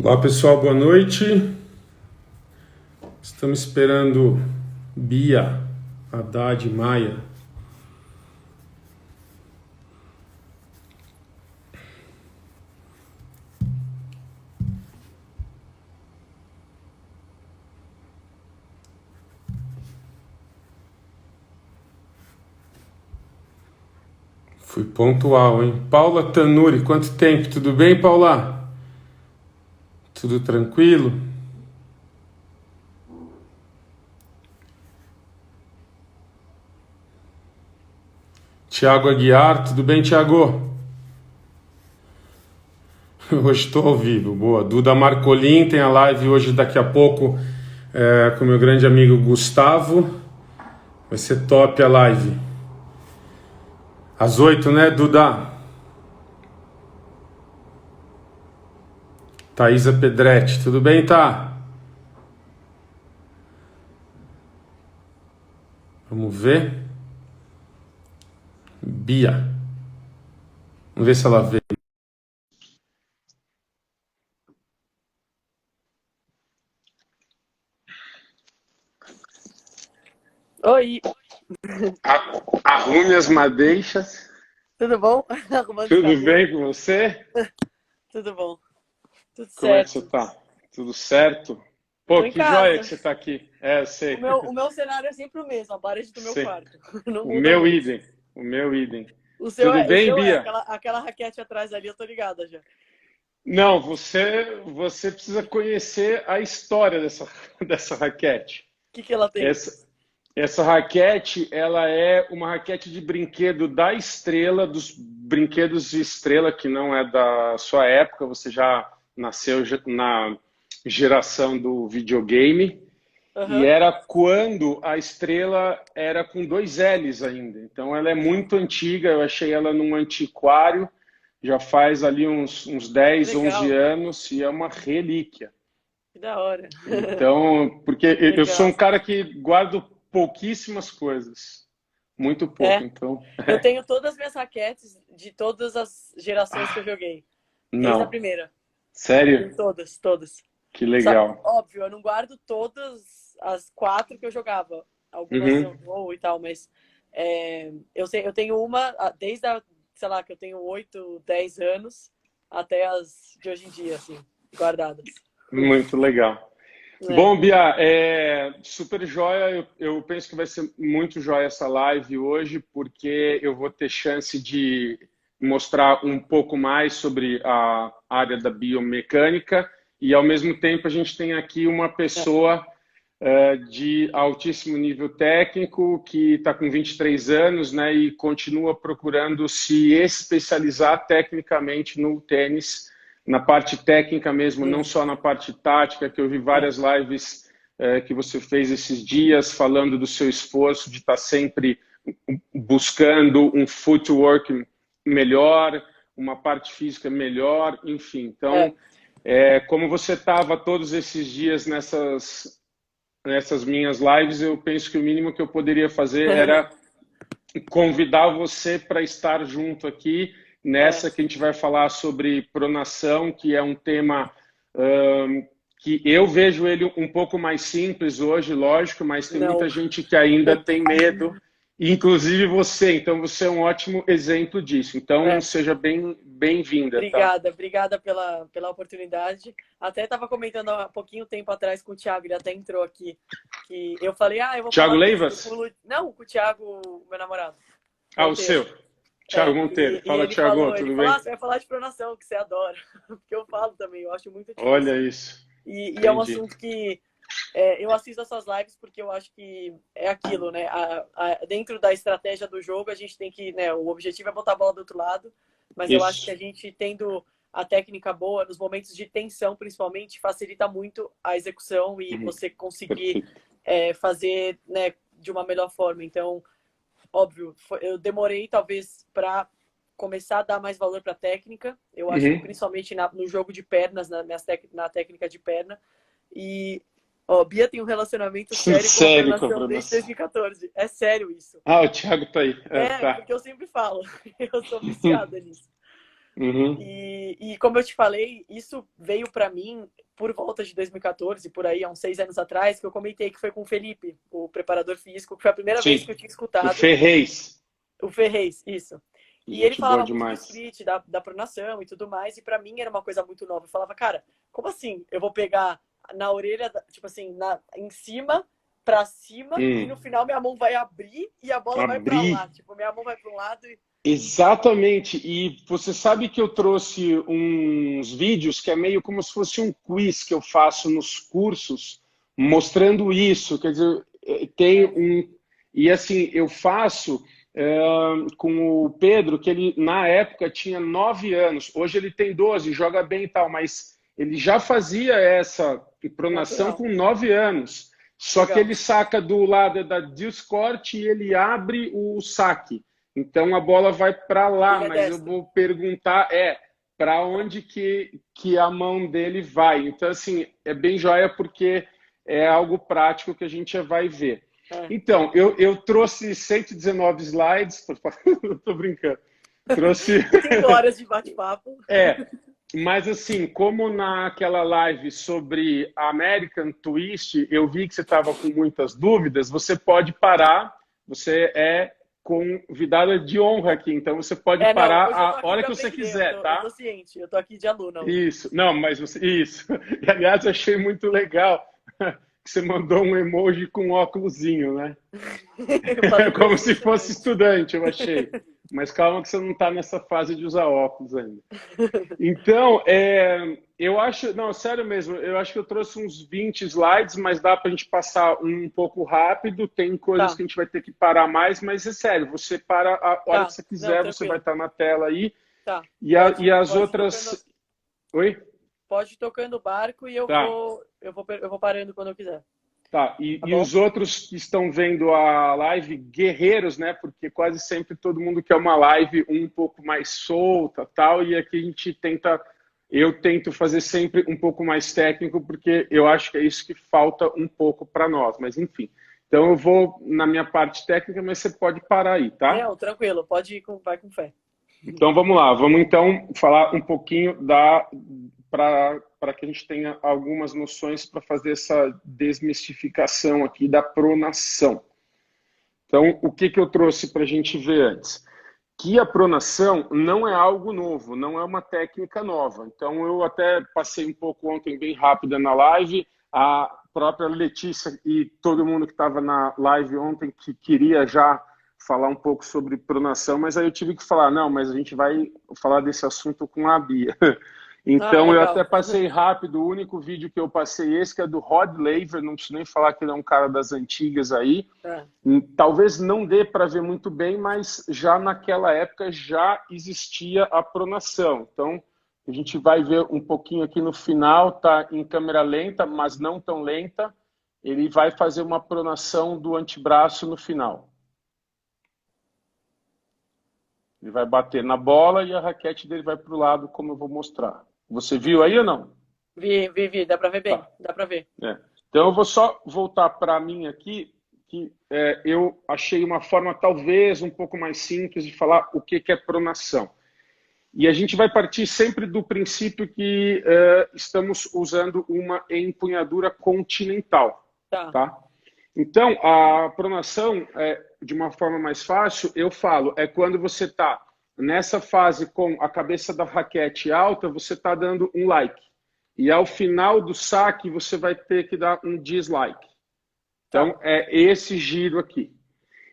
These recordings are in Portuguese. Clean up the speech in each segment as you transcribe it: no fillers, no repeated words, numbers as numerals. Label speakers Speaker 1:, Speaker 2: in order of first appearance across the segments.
Speaker 1: Olá pessoal, boa noite. Estamos esperando Bia, Haddad, Maia. Fui pontual, hein? Paula Tanuri, quanto tempo? Tudo bem, Paula? Tudo tranquilo? Tiago Aguiar, tudo bem, Tiago? Hoje estou ao vivo, boa. Duda Marcolin tem a live hoje, daqui a pouco, com meu grande amigo Gustavo. Vai ser top a live. Às 8, né, Duda? Thaisa Pedretti, tudo bem, tá? Vamos ver. Bia. Vamos ver se ela veio.
Speaker 2: Oi,
Speaker 1: Arrume as madeixas.
Speaker 2: tudo bom? Arrumando os
Speaker 1: Tudo
Speaker 2: cabelos.
Speaker 1: bem com você?
Speaker 2: Tudo bom, tudo
Speaker 1: Como é que você
Speaker 2: certo.
Speaker 1: tá? Tudo certo? Pô,
Speaker 2: Tô em
Speaker 1: que joia que
Speaker 2: casa.
Speaker 1: você tá aqui. É, eu
Speaker 2: O
Speaker 1: sei.
Speaker 2: meu, o meu cenário é sempre o mesmo, a parede do meu
Speaker 1: Sei.
Speaker 2: quarto. Não
Speaker 1: O
Speaker 2: muda
Speaker 1: meu
Speaker 2: muito.
Speaker 1: idem. O meu idem.
Speaker 2: O seu
Speaker 1: Tudo
Speaker 2: é, o
Speaker 1: bem,
Speaker 2: seu é
Speaker 1: Bia?
Speaker 2: aquela raquete atrás ali, eu tô ligada já. O
Speaker 1: Não, você precisa conhecer a história dessa raquete.
Speaker 2: que ela tem?
Speaker 1: Essa, essa raquete, ela é uma raquete de brinquedo da Estrela, dos brinquedos de Estrela, que não é da sua época, você já nasceu na geração do videogame, e
Speaker 2: Aham.
Speaker 1: era quando a Estrela era com dois L's ainda. Então ela é muito antiga, eu achei ela num antiquário, já faz ali uns
Speaker 2: Que
Speaker 1: 10, 11
Speaker 2: legal,
Speaker 1: anos, e é uma relíquia.
Speaker 2: que da hora.
Speaker 1: Então, porque
Speaker 2: Que
Speaker 1: eu sou um
Speaker 2: legal.
Speaker 1: cara que guardo pouquíssimas coisas, muito pouco,
Speaker 2: É,
Speaker 1: então,
Speaker 2: eu tenho todas as minhas raquetes de todas as gerações que eu
Speaker 1: ah,
Speaker 2: joguei, desde a
Speaker 1: não,
Speaker 2: primeira. Eu tenho
Speaker 1: sério,
Speaker 2: todas, todas.
Speaker 1: que
Speaker 2: Só,
Speaker 1: legal.
Speaker 2: óbvio, eu não guardo todas as 4 que eu jogava. Algumas eu
Speaker 1: Uhum.
Speaker 2: vou e tal, mas eu sei, eu tenho uma desde sei lá, que eu tenho 8, 10 anos até as de hoje em dia, assim, guardadas.
Speaker 1: Muito legal.
Speaker 2: É.
Speaker 1: Bom, Bia, super joia. Eu penso que vai ser muito joia essa live hoje, porque eu vou ter chance de mostrar um pouco mais sobre a área da biomecânica e, ao mesmo tempo, a gente tem aqui uma
Speaker 2: É.
Speaker 1: pessoa de altíssimo nível técnico que está com 23 anos, né, e continua procurando se especializar tecnicamente no tênis, na parte técnica mesmo, não
Speaker 2: Sim.
Speaker 1: só na parte tática, que eu vi
Speaker 2: É.
Speaker 1: várias lives que você fez esses dias falando do seu esforço de estar sempre buscando um footwork melhor, uma parte física melhor, enfim.
Speaker 2: É.
Speaker 1: Então, como você estava todos esses dias nessas minhas lives, eu penso que o mínimo que eu poderia fazer era convidar você para estar junto aqui
Speaker 2: É.
Speaker 1: nessa que a gente vai falar sobre pronação, que é um tema que eu vejo ele um pouco mais simples hoje, lógico, mas tem muita
Speaker 2: Não.
Speaker 1: gente que ainda tem medo, inclusive você. Então você é um ótimo exemplo disso. Então
Speaker 2: É.
Speaker 1: seja bem-vinda, tá?
Speaker 2: Obrigada, obrigada pela oportunidade. Até estava comentando há pouquinho tempo atrás com o Thiago, ele até entrou aqui, que eu falei, eu vou
Speaker 1: Tiago
Speaker 2: falar com
Speaker 1: Leivas?
Speaker 2: o Não, com o Thiago, meu namorado,
Speaker 1: Ah, o
Speaker 2: Monteiro.
Speaker 1: seu. Tiago Monteiro.
Speaker 2: E
Speaker 1: Fala, Tiago,
Speaker 2: ele
Speaker 1: tudo
Speaker 2: falou,
Speaker 1: bem?
Speaker 2: você vai falar de pronação, que você adora. Porque eu falo também, eu acho muito
Speaker 1: Olha
Speaker 2: difícil.
Speaker 1: isso.
Speaker 2: E é um
Speaker 1: Entendi.
Speaker 2: assunto que eu assisto essas lives porque eu acho que é aquilo, né? Dentro da estratégia do jogo, a gente tem que, né? O objetivo é botar a bola do outro lado, mas eu acho que
Speaker 1: Isso.
Speaker 2: a gente tendo a técnica boa, nos momentos de tensão, principalmente, facilita muito a execução e você conseguir
Speaker 1: Perfeito.
Speaker 2: fazer, né, de uma melhor forma. Então, óbvio, eu demorei talvez para começar a dar mais valor para a técnica. Eu acho que
Speaker 1: Uhum.
Speaker 2: principalmente no jogo de pernas, na técnica de perna. E ó, Bia tem um relacionamento sério com a
Speaker 1: Sério com a
Speaker 2: pronação desde
Speaker 1: pronação.
Speaker 2: 2014. É sério isso.
Speaker 1: Ah, o Thiago tá aí.
Speaker 2: É,
Speaker 1: Tá.
Speaker 2: porque eu sempre falo, eu sou viciada nisso.
Speaker 1: Uhum.
Speaker 2: E como eu te falei, isso veio para mim por volta de 2014, por aí, há uns 6 anos atrás, que eu comentei que foi com o Felipe, o preparador físico, que foi a primeira vez que
Speaker 1: Sim,
Speaker 2: eu tinha
Speaker 1: o
Speaker 2: escutado
Speaker 1: Ferrez.
Speaker 2: o Ferrez, isso. E ele
Speaker 1: Gente boa
Speaker 2: falava muito do
Speaker 1: demais.
Speaker 2: split, da pronação e tudo mais, e para mim era uma coisa muito nova. Eu falava, cara, como assim? Eu vou pegar na orelha, tipo assim, em cima, para cima, e no
Speaker 1: Hum.
Speaker 2: final minha mão vai abrir e a bola vai para lá.
Speaker 1: Abrir.
Speaker 2: Tipo, minha mão vai para um lado e.
Speaker 1: Exatamente. E você sabe que eu trouxe uns vídeos que é meio como se fosse um quiz que eu faço nos cursos, mostrando isso. Quer dizer, tem
Speaker 2: É,
Speaker 1: um. E assim, eu faço com o Pedro, que ele na época tinha 9 anos, hoje ele tem 12, joga bem e tal, mas ele já fazia essa pronação
Speaker 2: natural.
Speaker 1: com 9 anos. Só que
Speaker 2: Legal.
Speaker 1: ele saca do lado da discorde e ele abre o saque. Então a bola vai para lá,
Speaker 2: Ele é
Speaker 1: mas eu
Speaker 2: destro.
Speaker 1: vou perguntar para onde que a mão dele vai. Então, assim, é bem joia porque é algo prático que a gente já vai ver.
Speaker 2: É.
Speaker 1: Então, eu trouxe 119 slides, estou brincando. Trouxe.
Speaker 2: 5 horas de bate-papo.
Speaker 1: É, mas assim, como naquela live sobre a American Twist, eu vi que você estava com muitas dúvidas, você pode parar, você é convidada de honra aqui, então você pode
Speaker 2: É, não,
Speaker 1: parar
Speaker 2: hoje eu tô
Speaker 1: a
Speaker 2: aqui
Speaker 1: hora
Speaker 2: para
Speaker 1: que você
Speaker 2: aprender,
Speaker 1: quiser,
Speaker 2: eu tô
Speaker 1: tá?
Speaker 2: ciente, eu tô aqui de aluna hoje.
Speaker 1: Isso, não, mas você, isso. E, aliás, eu achei muito legal que você mandou um emoji com óculosinho, né?
Speaker 2: Falei que eu
Speaker 1: Como
Speaker 2: sou
Speaker 1: se fosse
Speaker 2: estudante.
Speaker 1: estudante, eu achei. Mas calma que você não está nessa fase de usar óculos ainda. Então, eu acho, não, sério mesmo, eu acho que eu trouxe uns 20 slides, mas dá para a gente passar um pouco rápido. Tem coisas
Speaker 2: Tá,
Speaker 1: que a gente vai ter que parar mais, mas é sério, você para a hora que
Speaker 2: tá.
Speaker 1: você
Speaker 2: Não,
Speaker 1: quiser, você vai
Speaker 2: tranquilo.
Speaker 1: estar na tela aí.
Speaker 2: Tá.
Speaker 1: E as
Speaker 2: Pode ir tocando,
Speaker 1: outras. Oi?
Speaker 2: pode ir tocando o barco e eu
Speaker 1: Tá.
Speaker 2: vou, eu vou parando quando eu quiser.
Speaker 1: Tá,
Speaker 2: Tá
Speaker 1: e
Speaker 2: bom?
Speaker 1: os outros que estão vendo a live, guerreiros, né? Porque quase sempre todo mundo quer uma live um pouco mais solta, tal, e aqui a gente tenta, eu tento fazer sempre um pouco mais técnico, porque eu acho que é isso que falta um pouco para nós, mas enfim. Então eu vou na minha parte técnica, mas você pode parar aí, tá?
Speaker 2: Não, tranquilo, pode ir vai com fé.
Speaker 1: Então vamos lá, vamos então falar um pouquinho para que a gente tenha algumas noções para fazer essa desmistificação aqui da pronação. Então, o que eu trouxe para a gente ver antes? Que a pronação não é algo novo, não é uma técnica nova. Então, eu até passei um pouco ontem bem rápida na live, a própria Letícia e todo mundo que estava na live ontem que queria já falar um pouco sobre pronação, mas aí eu tive que falar, não, mas a gente vai falar desse assunto com a Bia.
Speaker 2: Ah,
Speaker 1: Então eu até
Speaker 2: legal.
Speaker 1: passei rápido, o único vídeo que eu passei esse, que é do Rod Laver, não preciso nem falar que ele é um cara das antigas aí.
Speaker 2: É,
Speaker 1: Talvez não dê para ver muito bem, mas já naquela época já existia a pronação. Então a gente vai ver um pouquinho aqui no final, tá em câmera lenta, mas não tão lenta. Ele vai fazer uma pronação do antebraço no final. Ele vai bater na bola e a raquete dele vai para o lado, como eu vou mostrar. Você viu aí ou não?
Speaker 2: vi, dá pra ver bem,
Speaker 1: Tá.
Speaker 2: dá pra ver.
Speaker 1: Então eu vou só voltar para mim aqui, que eu achei uma forma talvez um pouco mais simples de falar o que é pronação. E a gente vai partir sempre do princípio que estamos usando uma empunhadura continental.
Speaker 2: Tá,
Speaker 1: Tá? Então, a pronação, de uma forma mais fácil, eu falo, é quando você está nessa fase com a cabeça da raquete alta, você está dando um like. E ao final do saque, você vai ter que dar um dislike.
Speaker 2: tá,
Speaker 1: Então, é esse giro aqui.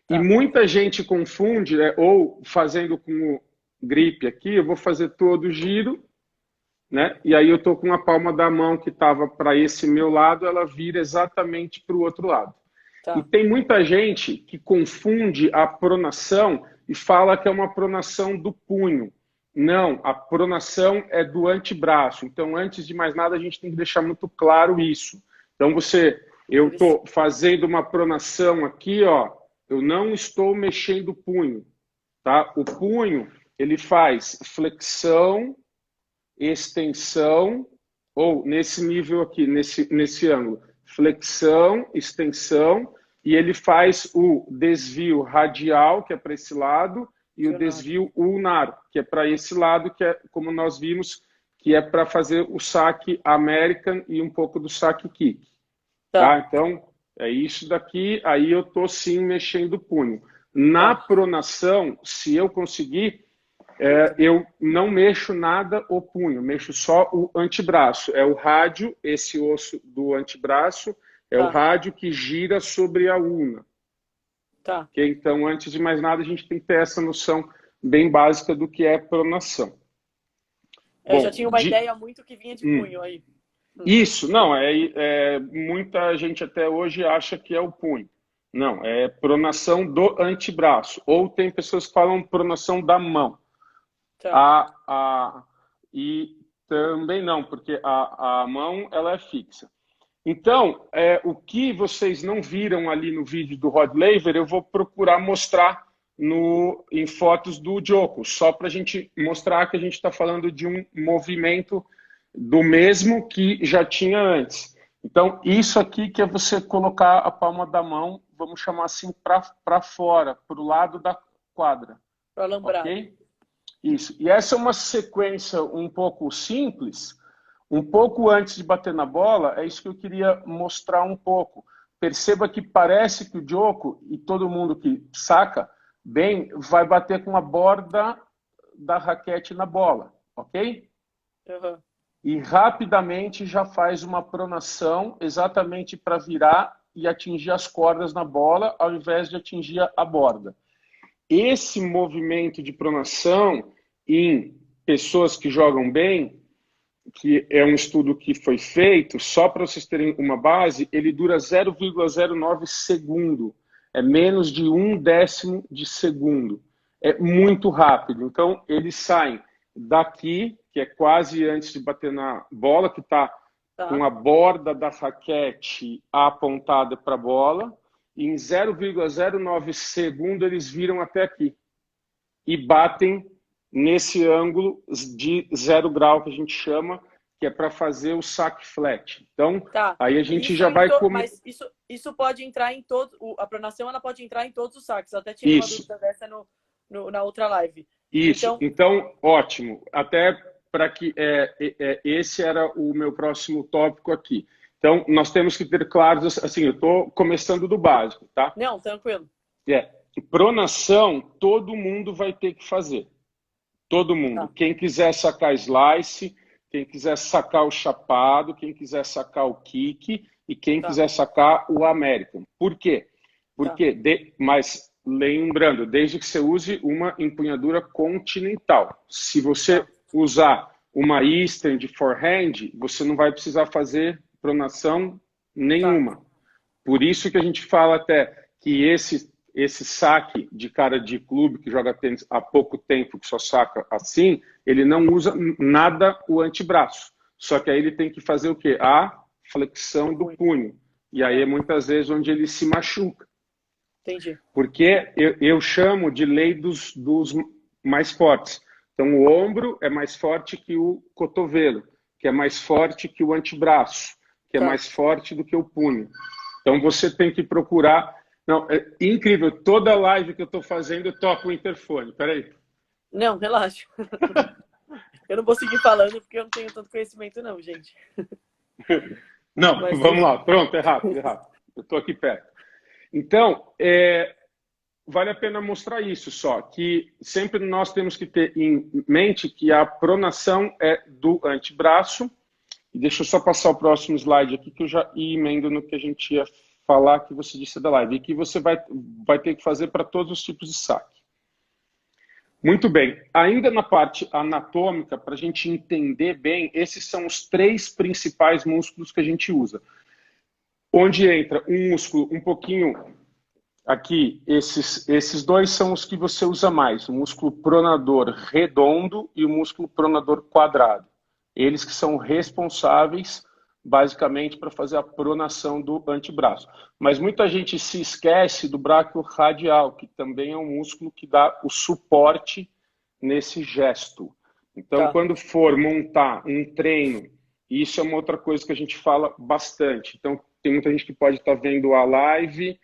Speaker 1: E
Speaker 2: tá.
Speaker 1: muita gente confunde, ou fazendo com o grip aqui, eu vou fazer todo o giro, né? E aí eu estou com a palma da mão que estava para esse meu lado, ela vira exatamente para o outro lado. E
Speaker 2: Tá.
Speaker 1: tem muita gente que confunde a pronação e fala que é uma pronação do punho. Não, a pronação é do antebraço. Então, antes de mais nada, a gente tem que deixar muito claro isso. Então, eu estou fazendo uma pronação aqui, ó, eu não estou mexendo o punho, tá? O punho, ele faz flexão, extensão, ou nesse nível aqui, nesse ângulo, flexão, extensão, e ele faz o desvio radial, que é para esse lado, e o desvio ulnar, que é para esse lado, que é como nós vimos, que é para fazer o saque American e um pouco do saque kick. Tá? Então, é isso daqui, aí eu estou sim mexendo o punho. Na pronação, se eu conseguir, eu não mexo nada o punho, mexo só o antebraço. É o rádio, esse osso do antebraço, é o rádio que gira sobre a ulna. Okay? Então, antes de mais nada, a gente tem que ter essa noção bem básica do que é pronação.
Speaker 2: Eu já tinha uma ideia muito que vinha de punho aí.
Speaker 1: Isso, não, muita gente até hoje acha que é o punho. Não, é pronação do antebraço. Ou tem pessoas que falam pronação da mão. E também não, porque a mão ela é fixa. Então, o que vocês não viram ali no vídeo do Rod Laver, eu vou procurar mostrar em fotos do Djoko, só para a gente mostrar que a gente está falando de um movimento do mesmo que já tinha antes. Então, isso aqui que é você colocar a palma da mão, vamos chamar assim, para fora, para o lado da quadra.
Speaker 2: Para alambrado.
Speaker 1: Okay? Isso. E essa é uma sequência um pouco simples. Um pouco antes de bater na bola, é isso que eu queria mostrar um pouco. Perceba que parece que o Djoko, e todo mundo que saca bem, vai bater com a borda da raquete na bola, ok? E rapidamente já faz uma pronação exatamente para virar e atingir as cordas na bola, ao invés de atingir a borda. Esse movimento de pronação em pessoas que jogam bem, que é um estudo que foi feito, só para vocês terem uma base, ele dura 0,09 segundo. É menos de 1/10 de segundo. É muito rápido. Então, eles saem daqui, que é quase antes de bater na bola, que está com a borda da raquete apontada para a bola, e em 0,09 segundo eles viram até aqui. E batem nesse ângulo de 0 grau, que a gente chama, que é para fazer o saque flat. Então, aí a gente já vai...
Speaker 2: Mas isso pode entrar em todos... A pronação, ela pode entrar em todos os saques. Eu até tive uma dúvida dessa na outra live.
Speaker 1: Isso, então ótimo. Até para que... esse era o meu próximo tópico aqui. Então, nós temos que ter claros... Assim, eu estou começando do básico, tá?
Speaker 2: Não, tranquilo.
Speaker 1: Pronação, todo mundo vai ter que fazer. Todo mundo. Quem quiser sacar slice, quem quiser sacar o chapado, quem quiser sacar o kick e quem quiser sacar o American. Por quê? Porque, mas lembrando, desde que você use uma empunhadura continental. Se você usar uma Eastern de forehand, você não vai precisar fazer pronação nenhuma. Por isso que a gente fala até que esse saque de cara de clube que joga tênis há pouco tempo, que só saca assim, ele não usa nada o antebraço. Só que aí ele tem que fazer o quê? A flexão do punho. E aí é muitas vezes onde ele se machuca.
Speaker 2: Entendi.
Speaker 1: Porque eu chamo de lei dos mais fortes. Então o ombro é mais forte que o cotovelo, que é mais forte que o antebraço, que é mais forte do que o punho. Então você tem que procurar... Não, é incrível. Toda live que eu estou fazendo, eu toco o interfone. Peraí.
Speaker 2: Não, relaxa. Eu não vou seguir falando porque eu não tenho tanto conhecimento não, gente.
Speaker 1: Não, mas vamos lá. Pronto, é rápido. Eu estou aqui perto. Então, vale a pena mostrar isso só, que sempre nós temos que ter em mente que a pronação é do antebraço. E deixa eu só passar o próximo slide aqui, que eu já emendo no que a gente ia falar, que você disse da live, e que você vai ter que fazer para todos os tipos de saque. Muito bem. Ainda na parte anatômica, para a gente entender bem, esses são os 3 principais músculos que a gente usa. Onde entra um músculo um pouquinho aqui, esses 2 são os que você usa mais, o músculo pronador redondo e o músculo pronador quadrado. Eles que são responsáveis basicamente para fazer a pronação do antebraço. Mas muita gente se esquece do bráquio radial, que também é um músculo que dá o suporte nesse gesto. Então, quando for montar um treino, isso é uma outra coisa que a gente fala bastante. Então, tem muita gente que pode estar vendo a live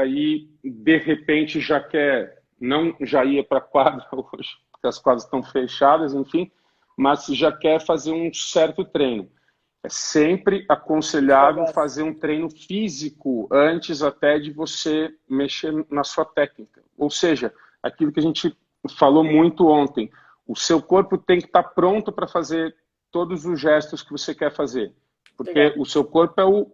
Speaker 1: e, de repente, já quer não já ia para a quadra hoje, porque as quadras estão fechadas, enfim, mas já quer fazer um certo treino. É sempre aconselhável fazer um treino físico antes até de você mexer na sua técnica. Ou seja, aquilo que a gente falou muito ontem, o seu corpo tem que estar pronto para fazer todos os gestos que você quer fazer. Porque o seu corpo é o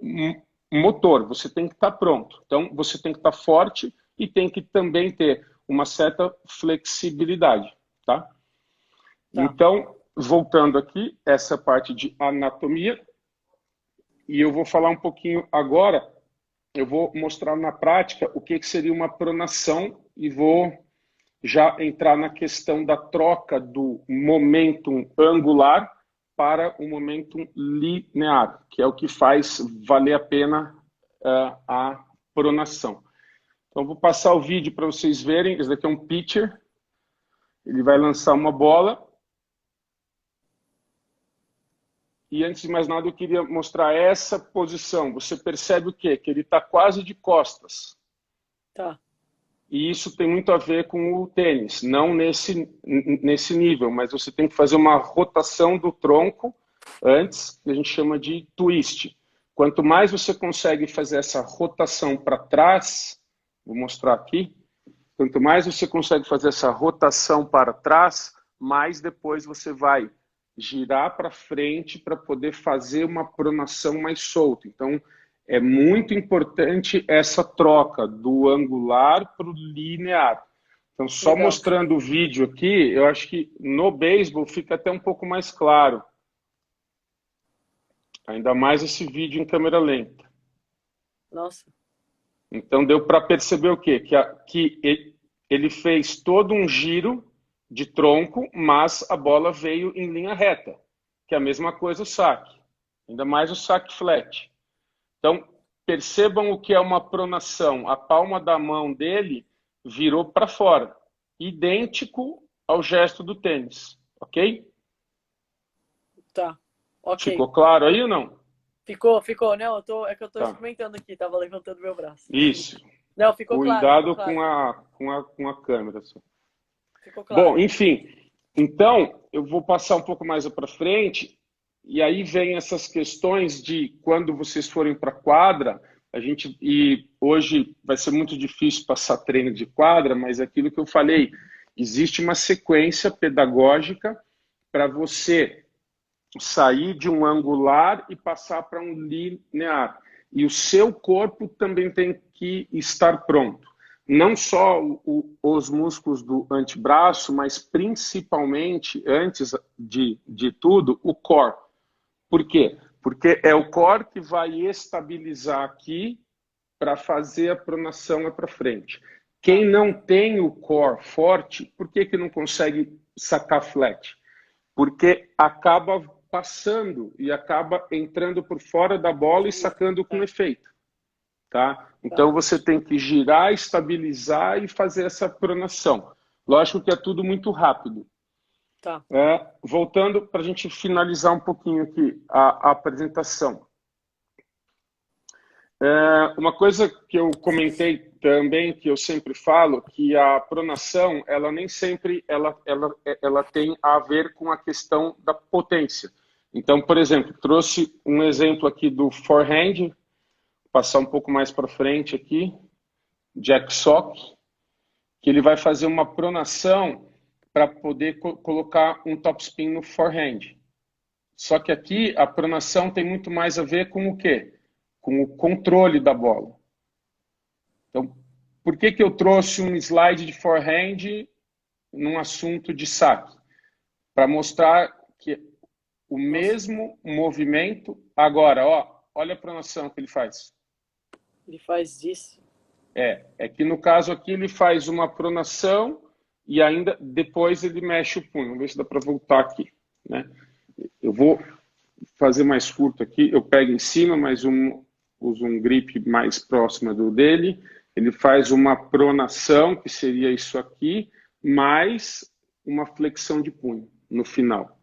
Speaker 1: motor, você tem que estar pronto. Então, você tem que estar forte e tem que também ter uma certa flexibilidade, tá? Então, voltando aqui, essa parte de anatomia, e eu vou falar um pouquinho agora, eu vou mostrar na prática o que seria uma pronação e vou já entrar na questão da troca do momentum angular para o momentum linear, que é o que faz valer a pena a pronação. Então, vou passar o vídeo para vocês verem. Esse daqui é um pitcher. Ele vai lançar uma bola. E antes de mais nada, eu queria mostrar essa posição. Você percebe o quê? Que ele está quase de costas.
Speaker 2: Tá.
Speaker 1: E isso tem muito a ver com o tênis. Não nesse nível, mas você tem que fazer uma rotação do tronco antes, que a gente chama de twist. Quanto mais você consegue fazer essa rotação para trás, vou mostrar aqui, quanto mais você consegue fazer essa rotação para trás, mais depois você vai girar para frente para poder fazer uma pronação mais solta. Então, é muito importante essa troca do angular para o linear. Então, só mostrando o vídeo aqui, eu acho que no beisebol fica até um pouco mais claro. Ainda mais esse vídeo em câmera lenta.
Speaker 2: Nossa.
Speaker 1: Então, deu para perceber o quê? Que ele fez todo um giro de tronco, mas a bola veio em linha reta, que é a mesma coisa o saque, ainda mais o saque flat. Então, percebam o que é uma pronação. A palma da mão dele virou para fora, idêntico ao gesto do tênis, ok?
Speaker 2: Tá, ok.
Speaker 1: Ficou claro aí ou não?
Speaker 2: Ficou. Não, é que eu tô experimentando aqui, tava levantando meu braço.
Speaker 1: Isso.
Speaker 2: Não, ficou
Speaker 1: Cuidado
Speaker 2: claro.
Speaker 1: com a câmera.
Speaker 2: Ficou claro.
Speaker 1: Bom, enfim, então eu vou passar um pouco mais para frente e aí vem essas questões de quando vocês forem para a quadra, e hoje vai ser muito difícil passar treino de quadra, mas é aquilo que eu falei, existe uma sequência pedagógica para você sair de um angular e passar para um linear. E o seu corpo também tem que estar pronto. Não só os músculos do antebraço, mas principalmente, antes de tudo, o core. Por quê? Porque é o core que vai estabilizar aqui para fazer a pronação para frente. Quem não tem o core forte, por que não consegue sacar flat? Porque acaba passando e acaba entrando por fora da bola e sacando com efeito. Tá? Então você tem que girar, estabilizar e fazer essa pronação. Lógico que é tudo muito rápido.
Speaker 2: Tá.
Speaker 1: Voltando para a gente finalizar um pouquinho aqui a apresentação. Uma coisa que eu comentei também, que eu sempre falo, que a pronação, ela nem sempre ela tem a ver com a questão da potência. Então, por exemplo, trouxe um exemplo aqui do forehand, passar um pouco mais para frente aqui, Jack Sock, que ele vai fazer uma pronação para poder colocar um topspin no forehand. Só que aqui a pronação tem muito mais a ver com o quê? Com o controle da bola. Então, por que eu trouxe um slide de forehand num assunto de saque? Para mostrar que o mesmo movimento... Agora, olha a pronação que ele faz.
Speaker 2: Ele faz isso.
Speaker 1: É que no caso aqui ele faz uma pronação e ainda depois ele mexe o punho. Vamos ver se dá para voltar aqui. Né? Eu vou fazer mais curto aqui. Eu pego em cima, mas uso um grip mais próximo do dele. Ele faz uma pronação, que seria isso aqui, mais uma flexão de punho no final.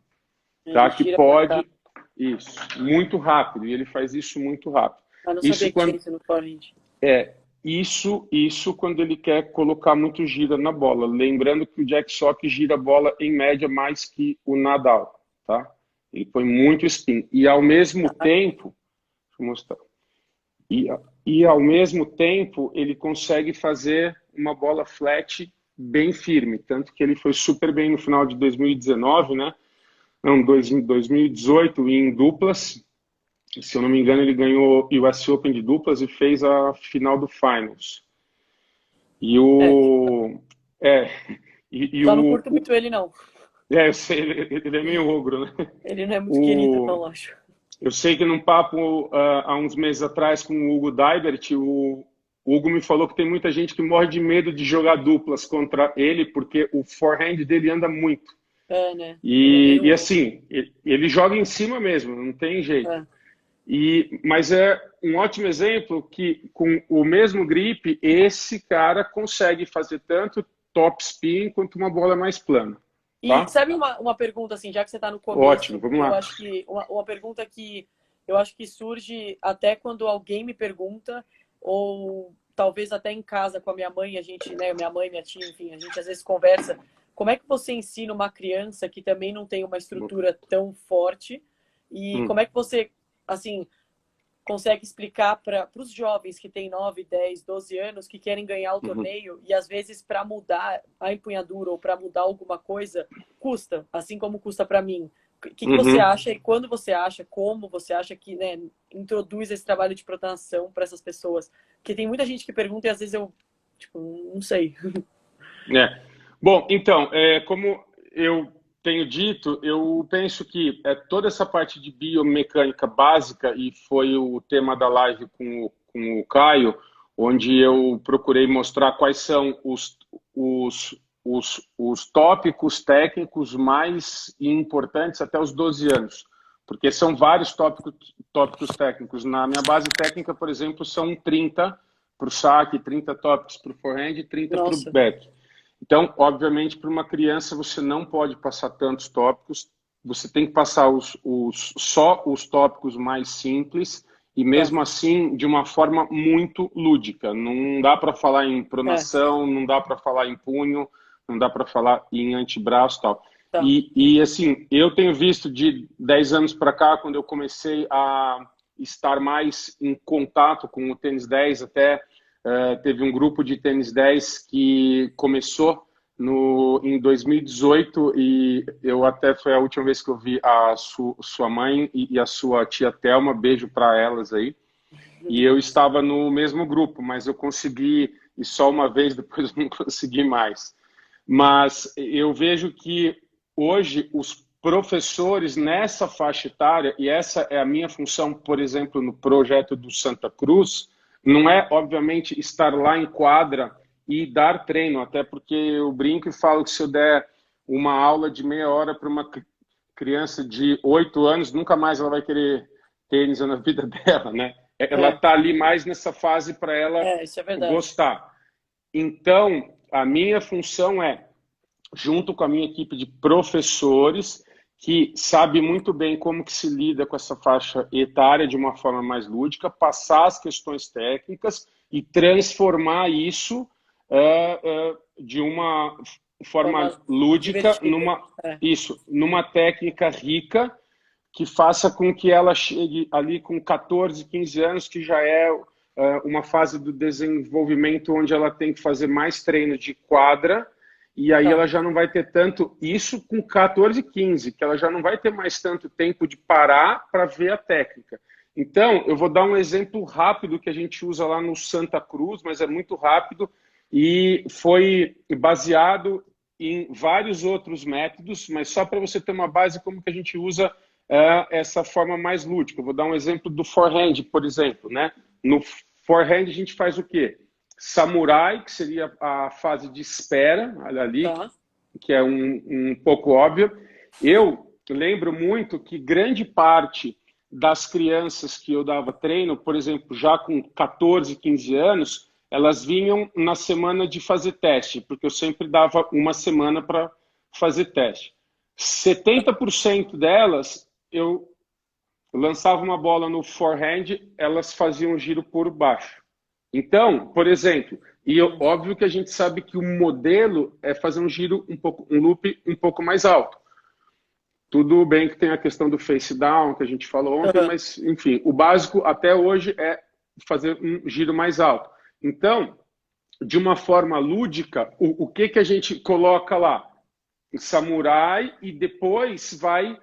Speaker 1: Tá? Que pode... Isso, muito rápido. E ele faz isso muito rápido.
Speaker 2: Eu não sabia que tinha isso no forehand.
Speaker 1: Isso quando ele quer colocar muito gira na bola. Lembrando que o Jack Sock gira a bola em média mais que o Nadal, tá? Ele põe muito spin. E ao mesmo tempo, deixa eu mostrar. E ao mesmo tempo ele consegue fazer uma bola flat bem firme. Tanto que ele foi super bem no final de 2019, né? Não, 2018 em duplas. Se eu não me engano, ele ganhou o US Open de duplas e fez a final do Finals. E
Speaker 2: É,
Speaker 1: o. É.
Speaker 2: só não curto muito ele, não.
Speaker 1: Eu sei, ele é meio ogro, né?
Speaker 2: Ele não é muito querido,
Speaker 1: O,
Speaker 2: não, acho.
Speaker 1: eu sei que num papo há uns meses atrás com o Hugo Daibert, o Hugo me falou que tem muita gente que morre de medo de jogar duplas contra ele, porque o forehand dele anda muito.
Speaker 2: É, né? Ele é
Speaker 1: E
Speaker 2: meio.
Speaker 1: assim, ele joga em cima mesmo, não tem jeito.
Speaker 2: É.
Speaker 1: Mas é um ótimo exemplo que, com o mesmo grip, esse cara consegue fazer tanto top spin quanto uma bola mais plana.
Speaker 2: E
Speaker 1: Tá?
Speaker 2: sabe uma pergunta, assim, já que você está no
Speaker 1: Ótimo,
Speaker 2: começo,
Speaker 1: vamos
Speaker 2: eu
Speaker 1: lá.
Speaker 2: acho que uma pergunta que eu acho que surge até quando alguém me pergunta, ou talvez até em casa com a minha mãe, a gente, né, minha mãe, minha tia, enfim, a gente às vezes conversa. Como é que você ensina uma criança que também não tem uma estrutura tão forte? E
Speaker 1: Hum,
Speaker 2: como é que você, assim, consegue explicar para os jovens que têm 9, 10, 12 anos que querem ganhar o
Speaker 1: uhum,
Speaker 2: torneio e às vezes para mudar a empunhadura ou para mudar alguma coisa custa, assim como custa para mim. O que você
Speaker 1: uhum.
Speaker 2: acha e quando você acha, como você acha que, né, introduz esse trabalho de proteção para essas pessoas? Porque tem muita gente que pergunta e às vezes eu, tipo, não sei.
Speaker 1: É. Bom, então, como eu tenho dito, eu penso que toda essa parte de biomecânica básica, e foi o tema da live com o Caio, onde eu procurei mostrar quais são os tópicos técnicos mais importantes até os 12 anos. Porque são vários tópicos técnicos. Na minha base técnica, por exemplo, são 30 para o saque, 30 tópicos para o forehand e 30 para o
Speaker 2: Nossa.
Speaker 1: back. Então, obviamente, para uma criança você não pode passar tantos tópicos, você tem que passar só os tópicos mais simples e
Speaker 2: Tá.
Speaker 1: mesmo assim de uma forma muito lúdica. Não dá para falar em
Speaker 2: É,
Speaker 1: pronação, não dá para falar em punho, não dá para falar em antebraço e tal.
Speaker 2: tá.
Speaker 1: E assim, eu tenho visto de 10 anos para cá, quando eu comecei a estar mais em contato com o tênis 10, até teve um grupo de tênis 10 que começou em 2018 e eu até foi a última vez que eu vi a sua mãe e a sua tia Thelma, beijo para elas aí. E eu estava no mesmo grupo, mas eu consegui ir só uma vez, depois eu não consegui mais. Mas eu vejo que hoje os professores nessa faixa etária, e essa é a minha função, por exemplo, no projeto do Santa Cruz, não é, obviamente, estar lá em quadra e dar treino, até porque eu brinco e falo que se eu der uma aula de meia hora para uma criança de 8 anos, nunca mais ela vai querer tênis na vida dela, né? Ela
Speaker 2: É,
Speaker 1: está ali mais nessa fase para ela
Speaker 2: isso é verdade.
Speaker 1: gostar. Então, a minha função é, junto com a minha equipe de professores, que sabe muito bem como que se lida com essa faixa etária de uma forma mais lúdica, passar as questões técnicas e transformar isso de uma
Speaker 2: Forma
Speaker 1: forma lúdica
Speaker 2: divertida. É.
Speaker 1: numa técnica rica que faça com que ela chegue ali com 14, 15 anos, que já é uma fase do desenvolvimento onde ela tem que fazer mais treino de quadra, e aí
Speaker 2: Tá.
Speaker 1: ela já não vai ter tanto, isso com 14, 15, que ela já não vai ter mais tanto tempo de parar para ver a técnica. Então, eu vou dar um exemplo rápido que a gente usa lá no Santa Cruz, mas é muito rápido, e foi baseado em vários outros métodos, mas só para você ter uma base como que a gente usa essa forma mais lúdica. Eu vou dar um exemplo do forehand, por exemplo, né? No forehand a gente faz o quê? Samurai, que seria a fase de espera ali,
Speaker 2: Tá.
Speaker 1: que é um pouco óbvio. Eu lembro muito que grande parte das crianças que eu dava treino, por exemplo, já com 14, 15 anos, elas vinham na semana de fazer teste, porque eu sempre dava uma semana para fazer teste. 70% delas, eu lançava uma bola no forehand, elas faziam um giro por baixo. Então, por exemplo, óbvio que a gente sabe que o modelo é fazer um giro um loop um pouco mais alto. Tudo bem que tem a questão do face down que a gente falou ontem,
Speaker 2: Uhum.
Speaker 1: mas enfim, o básico até hoje é fazer um giro mais alto. Então, de uma forma lúdica, o que que a gente coloca lá? Samurai e depois vai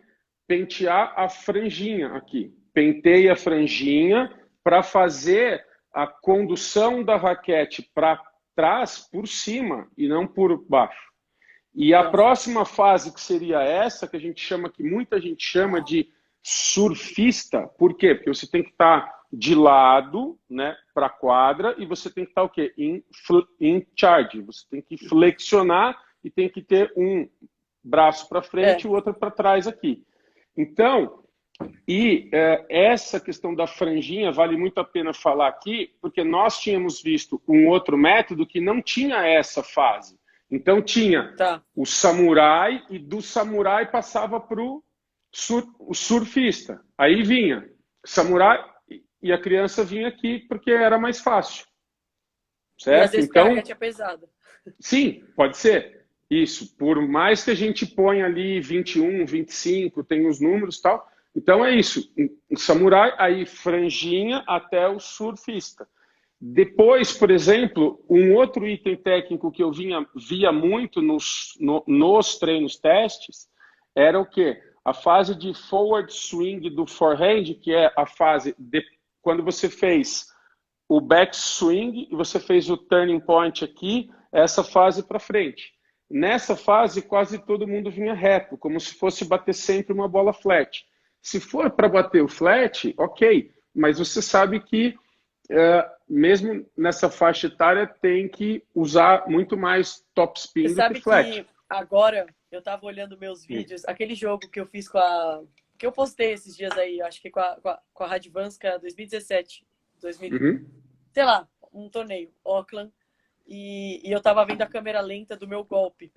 Speaker 1: pentear a franjinha aqui. Penteia a franjinha para fazer a condução da raquete para trás por cima e não por baixo. E a
Speaker 2: Nossa.
Speaker 1: próxima fase, que seria essa, que a gente chama, que muita gente chama de surfista. Por quê? Porque você tem que estar de lado, né, para a quadra, e você tem que estar o quê? In charge. Você tem que flexionar e tem que ter um braço para frente e o outro para trás aqui. Então, essa questão da franjinha vale muito a pena falar aqui, porque nós tínhamos visto um outro método que não tinha essa fase. Então tinha o samurai e do samurai passava para o surfista. Aí vinha samurai e a criança vinha aqui porque era mais fácil. Certo?
Speaker 2: E às vezes
Speaker 1: então,
Speaker 2: a raquete é pesada.
Speaker 1: Sim, pode ser. Isso. Por mais que a gente ponha ali 21, 25, tem os números e tal. Então é isso. Um samurai, aí franjinha até o surfista. Depois, por exemplo, um outro item técnico que eu via muito nos treinos testes era o quê? A fase de forward swing do forehand, que é a fase de quando você fez o back swing e você fez o turning point aqui, essa fase para frente. Nessa fase, quase todo mundo vinha reto, como se fosse bater sempre uma bola flat. Se for para bater o flat, ok, mas você sabe que mesmo nessa faixa etária tem que usar muito mais top spin
Speaker 2: Você
Speaker 1: do que
Speaker 2: sabe
Speaker 1: flat.
Speaker 2: que agora eu tava olhando meus vídeos, aquele jogo que eu fiz com a... que eu postei esses dias aí, acho que com a Radvanska 2017, 2000, sei lá, um torneio, Auckland, e eu tava vendo a câmera lenta do meu golpe.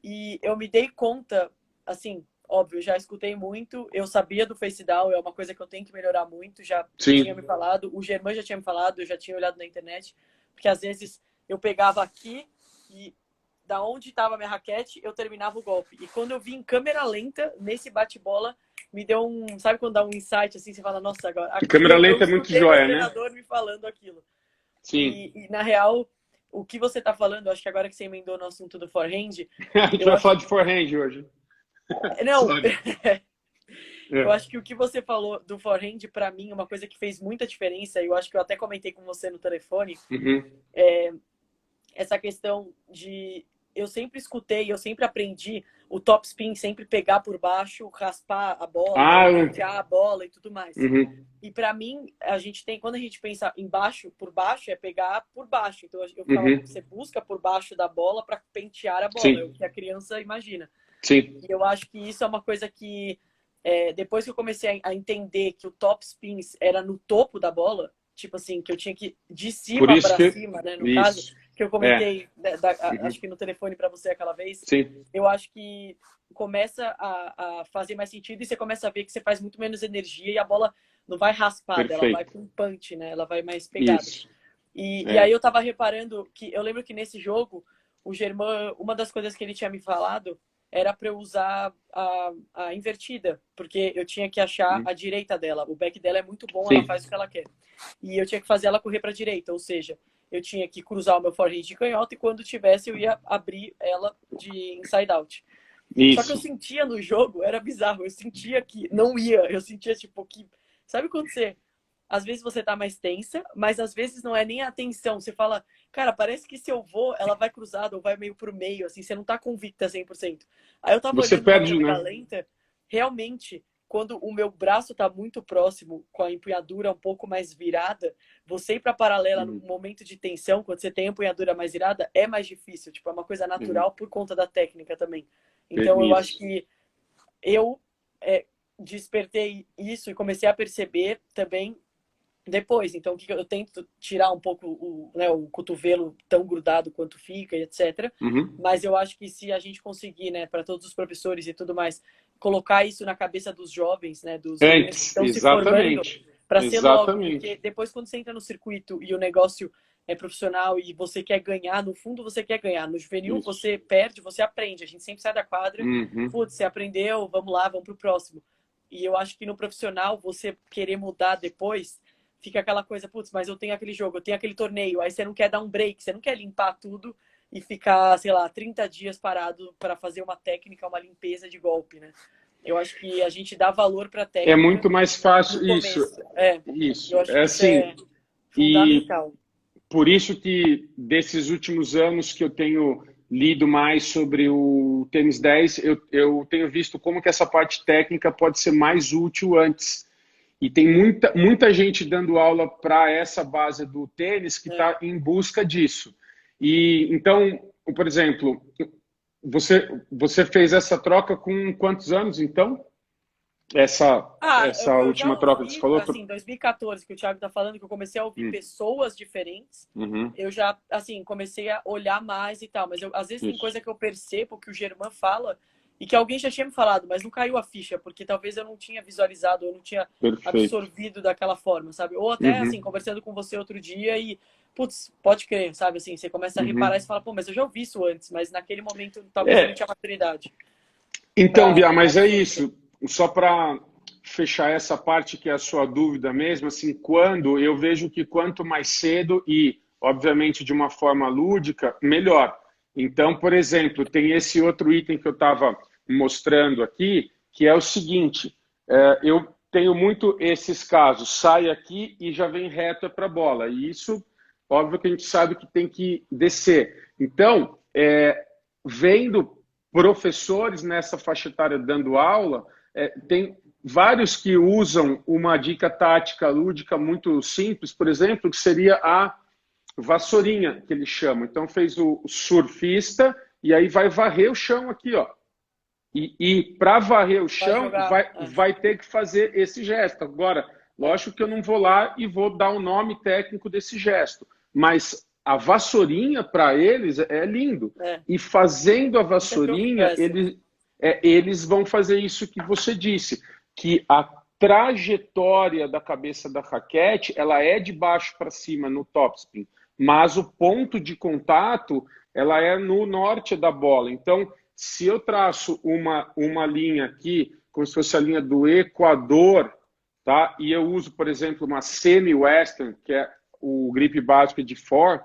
Speaker 2: E eu me dei conta, assim, óbvio, já escutei muito, eu sabia do face down, é uma coisa que eu tenho que melhorar muito, já tinha me falado, o Germán já tinha me falado, eu já tinha olhado na internet, porque às vezes eu pegava aqui e da onde estava minha raquete, eu terminava o golpe. E quando eu vi em câmera lenta, nesse bate-bola, me deu um... Sabe quando dá um insight, assim, você fala, nossa, agora...
Speaker 1: A câmera lenta é muito joia,
Speaker 2: meu treinador me falando aquilo.
Speaker 1: Sim.
Speaker 2: E, na real, o que você está falando, acho que agora que você emendou no assunto do forehand...
Speaker 1: A gente vai falar de forehand hoje.
Speaker 2: Não, eu acho que o que você falou do forehand, para mim, uma coisa que fez muita diferença, e eu acho que eu até comentei com você no telefone, é essa questão de... Eu sempre escutei, eu sempre aprendi o top spin, sempre pegar por baixo, raspar a bola, pentear a bola e tudo mais. E para mim, a gente tem, quando a gente pensa embaixo, por baixo, é pegar por baixo. Então eu falo, você busca por baixo da bola para pentear a bola, é o que a criança imagina.
Speaker 1: Sim.
Speaker 2: E eu acho que isso é uma coisa que, depois que eu comecei a entender que o top spins era no topo da bola, tipo assim, que eu tinha que ir de cima para cima, né, no caso, que eu comentei, acho que no telefone para você aquela vez, eu acho que começa a fazer mais sentido e você começa a ver que você faz muito menos energia e a bola não vai raspada, ela vai com punch, né? Ela vai mais pegada. E aí eu tava reparando que, eu lembro que nesse jogo, o Germán, uma das coisas que ele tinha me falado era para eu usar a invertida, porque eu tinha que achar a direita dela. O back dela é muito bom, ela faz o que ela quer. E eu tinha que fazer ela correr para a direita, ou seja, eu tinha que cruzar o meu forehand de canhota e quando tivesse eu ia abrir ela de inside out. Só que eu sentia no jogo, era bizarro, eu sentia que não ia, eu sentia tipo que... Sabe quando você... Às vezes você tá mais tensa, mas às vezes não é nem a tensão. Você fala, cara, parece que se eu vou, ela vai cruzada ou vai meio pro meio, assim, você não tá convicta 100%. Aí eu tava olhando na câmera lenta, realmente, quando o meu braço tá muito próximo, com a empunhadura um pouco mais virada, você ir pra paralela no momento de tensão, quando você tem a empunhadura mais virada, é mais difícil. Tipo, é uma coisa natural por conta da técnica também. Então eu acho que eu despertei isso e comecei a perceber também depois. Então, o que eu tento tirar um pouco o cotovelo tão grudado quanto fica, etc. Mas eu acho que se a gente conseguir, né, para todos os professores e tudo mais, colocar isso na cabeça dos jovens, né, dos que estão se formando, para ser logo, porque
Speaker 1: Exatamente.
Speaker 2: depois quando você entra no circuito e o negócio é profissional e você quer ganhar, no fundo você quer ganhar. No juvenil
Speaker 1: Isso.
Speaker 2: você perde, você aprende. A gente sempre sai da quadra,
Speaker 1: Uhum.
Speaker 2: putz, você aprendeu, vamos lá, vamos pro próximo. E eu acho que no profissional, você querer mudar depois, fica aquela coisa, putz, mas eu tenho aquele jogo, eu tenho aquele torneio, aí você não quer dar um break, você não quer limpar tudo e ficar, sei lá, 30 dias parado para fazer uma técnica, uma limpeza de golpe, né? Eu acho que a gente dá valor para a
Speaker 1: É
Speaker 2: técnica
Speaker 1: muito mais
Speaker 2: no
Speaker 1: fácil isso.
Speaker 2: começo. É, eu
Speaker 1: Isso.
Speaker 2: acho
Speaker 1: É
Speaker 2: que isso é
Speaker 1: assim, e
Speaker 2: fundamental.
Speaker 1: por isso que desses últimos anos que eu tenho lido mais sobre o tênis 10, eu tenho visto como que essa parte técnica pode ser mais útil antes. E tem muita gente dando aula para essa base do tênis que
Speaker 2: É.
Speaker 1: está em busca disso. E então, por exemplo, você fez essa troca com quantos anos, então? Essa,
Speaker 2: Ah,
Speaker 1: essa
Speaker 2: eu já
Speaker 1: última troca que você
Speaker 2: ouvi,
Speaker 1: falou?
Speaker 2: assim, 2014, que o Thiago tá falando, que eu comecei a ouvir
Speaker 1: Hum,
Speaker 2: pessoas diferentes.
Speaker 1: uhum,
Speaker 2: Eu já, assim, comecei a olhar mais e tal. Mas às vezes tem
Speaker 1: isso,
Speaker 2: coisa que eu percebo que o Germán fala e que alguém já tinha me falado, mas não caiu a ficha, porque talvez eu não tinha visualizado, eu não tinha
Speaker 1: perfeito.
Speaker 2: absorvido daquela forma, sabe? Ou até, assim,
Speaker 1: Uhum,
Speaker 2: conversando com você outro dia e, putz, pode crer, sabe? Assim, você começa a reparar e você
Speaker 1: uhum.
Speaker 2: fala, pô, mas eu já ouvi isso antes, mas naquele momento talvez eu não
Speaker 1: É,
Speaker 2: tinha maturidade
Speaker 1: então,
Speaker 2: para
Speaker 1: Bia, mas é
Speaker 2: absorver.
Speaker 1: isso. Só para fechar essa parte que é a sua dúvida mesmo, assim, quando eu vejo que quanto mais cedo e, obviamente, de uma forma lúdica, melhor. Então, por exemplo, tem esse outro item que eu estava mostrando aqui, que é o seguinte: eu tenho muito esses casos, sai aqui e já vem reto para a bola. E isso, óbvio que a gente sabe que tem que descer. Então, vendo professores nessa faixa etária dando aula, tem vários que usam uma dica tática lúdica muito simples, por exemplo, que seria a vassourinha, que eles chamam. Então, fez o surfista e aí vai varrer o chão aqui, ó. E para varrer o
Speaker 2: Vai
Speaker 1: chão,
Speaker 2: jogar.
Speaker 1: vai ter que fazer esse gesto. Agora,
Speaker 2: É,
Speaker 1: lógico que eu não vou lá e vou dar o nome técnico desse gesto, mas a vassourinha para eles é lindo.
Speaker 2: é.
Speaker 1: E fazendo a
Speaker 2: Nunca tinha ouvido
Speaker 1: vassourinha,
Speaker 2: essa.
Speaker 1: eles vão fazer isso que você disse, que a trajetória da cabeça da raquete ela é de baixo para cima no topspin, mas o ponto de contato ela é no norte da bola. Então, se eu traço uma linha aqui, como se fosse a linha do Equador, tá? E eu uso, por exemplo, uma semi-western, que é o grip básico de for,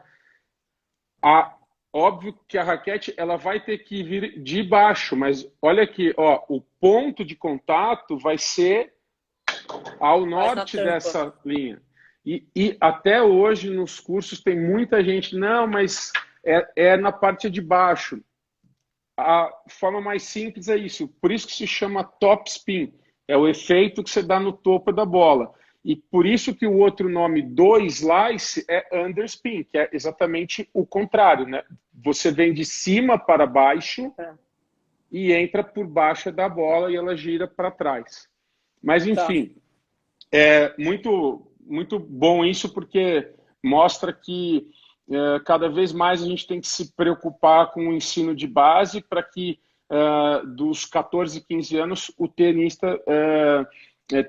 Speaker 1: óbvio que a raquete ela vai ter que vir de baixo, mas olha aqui, ó, o ponto de contato vai ser ao
Speaker 2: Mais na
Speaker 1: norte
Speaker 2: tampa.
Speaker 1: dessa linha. E até hoje nos cursos tem muita gente, não, mas é na parte de baixo. A forma mais simples é isso. Por isso que se chama top spin. É o efeito que você dá no topo da bola. E por isso que o outro nome do slice é underspin, que é exatamente o contrário, né? Você vem de cima para baixo
Speaker 2: É.
Speaker 1: e entra por baixo da bola e ela gira para trás. Mas
Speaker 2: Tá.
Speaker 1: enfim, é muito bom isso porque mostra que cada vez mais a gente tem que se preocupar com o ensino de base para que dos 14, 15 anos o tenista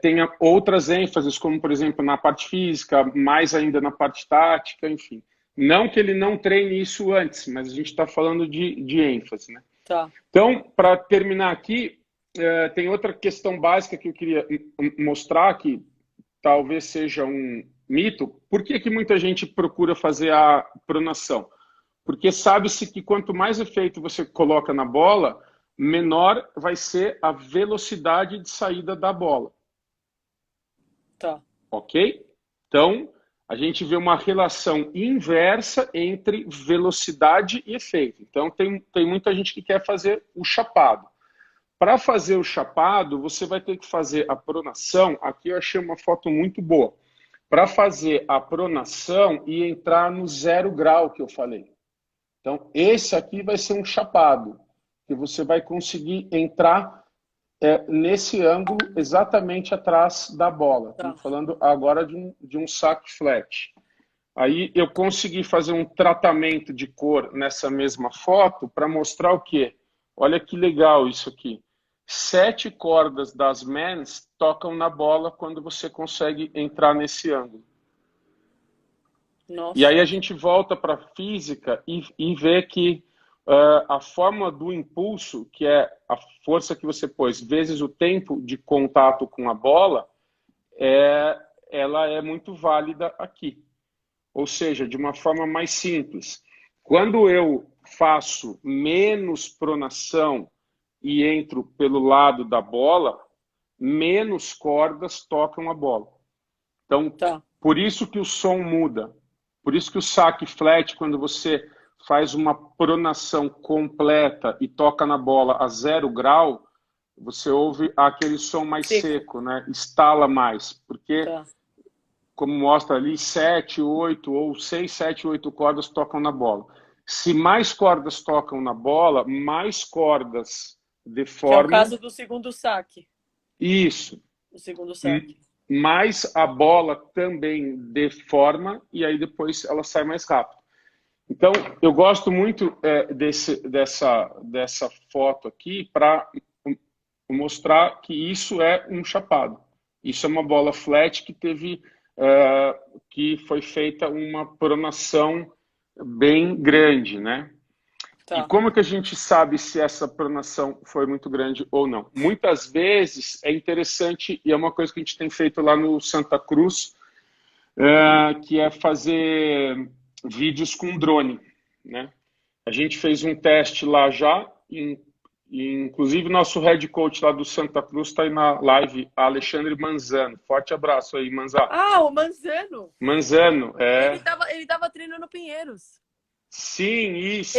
Speaker 1: tenha outras ênfases, como por exemplo na parte física, mais ainda na parte tática, enfim. Não que ele não treine isso antes, mas a gente está falando de ênfase, né?
Speaker 2: Tá.
Speaker 1: Então, para terminar aqui, tem outra questão básica que eu queria mostrar que talvez seja um mito. Por que muita gente procura fazer a pronação? Porque sabe-se que quanto mais efeito você coloca na bola, menor vai ser a velocidade de saída da bola.
Speaker 2: Tá.
Speaker 1: Ok? Então, a gente vê uma relação inversa entre velocidade e efeito. Então, tem muita gente que quer fazer o chapado. Para fazer o chapado, você vai ter que fazer a pronação. Aqui eu achei uma foto muito boa. Para fazer a pronação e entrar no 0 grau que eu falei. Então, esse aqui vai ser um chapado, que você vai conseguir entrar nesse ângulo exatamente atrás da bola.
Speaker 2: Tá.
Speaker 1: Estamos falando agora de um saque flat. Aí eu consegui fazer um tratamento de cor nessa mesma foto para mostrar o quê? Olha que legal isso aqui. 7 cordas das mans tocam na bola quando você consegue entrar nesse ângulo.
Speaker 2: Nossa.
Speaker 1: E aí a gente volta para a física e vê que a fórmula do impulso, que é a força que você pôs vezes o tempo de contato com a bola, ela é muito válida aqui. Ou seja, de uma forma mais simples. Quando eu faço menos pronação e entro pelo lado da bola, menos cordas tocam a bola. Então,
Speaker 2: Tá.
Speaker 1: por isso que o som muda. Por isso que o saque flat, quando você faz uma pronação completa e toca na bola a 0 grau, você ouve aquele som mais seco, né? Estala mais. Porque, como mostra ali, 7, 8 ou 6, 7, 8 cordas tocam na bola. Se mais cordas tocam na bola, mais cordas deformam.
Speaker 2: Que é o caso do segundo saque.
Speaker 1: Isso.
Speaker 2: O segundo saque.
Speaker 1: Mas a bola também deforma e aí depois ela sai mais rápido. Então, eu gosto muito dessa foto aqui para mostrar que isso é um chapado. Isso é uma bola flat que que foi feita uma pronação bem grande, né?
Speaker 2: Tá.
Speaker 1: E como que a gente sabe se essa pronação foi muito grande ou não? Muitas vezes é interessante, e é uma coisa que a gente tem feito lá no Santa Cruz, que é fazer vídeos com drone, né? A gente fez um teste lá já, inclusive nosso head coach lá do Santa Cruz está aí na live, Alexandre Manzano. Forte abraço aí, Manzano.
Speaker 2: Ah, o Manzano!
Speaker 1: Manzano,
Speaker 2: Ele tava treinando no Pinheiros.
Speaker 1: Sim, isso.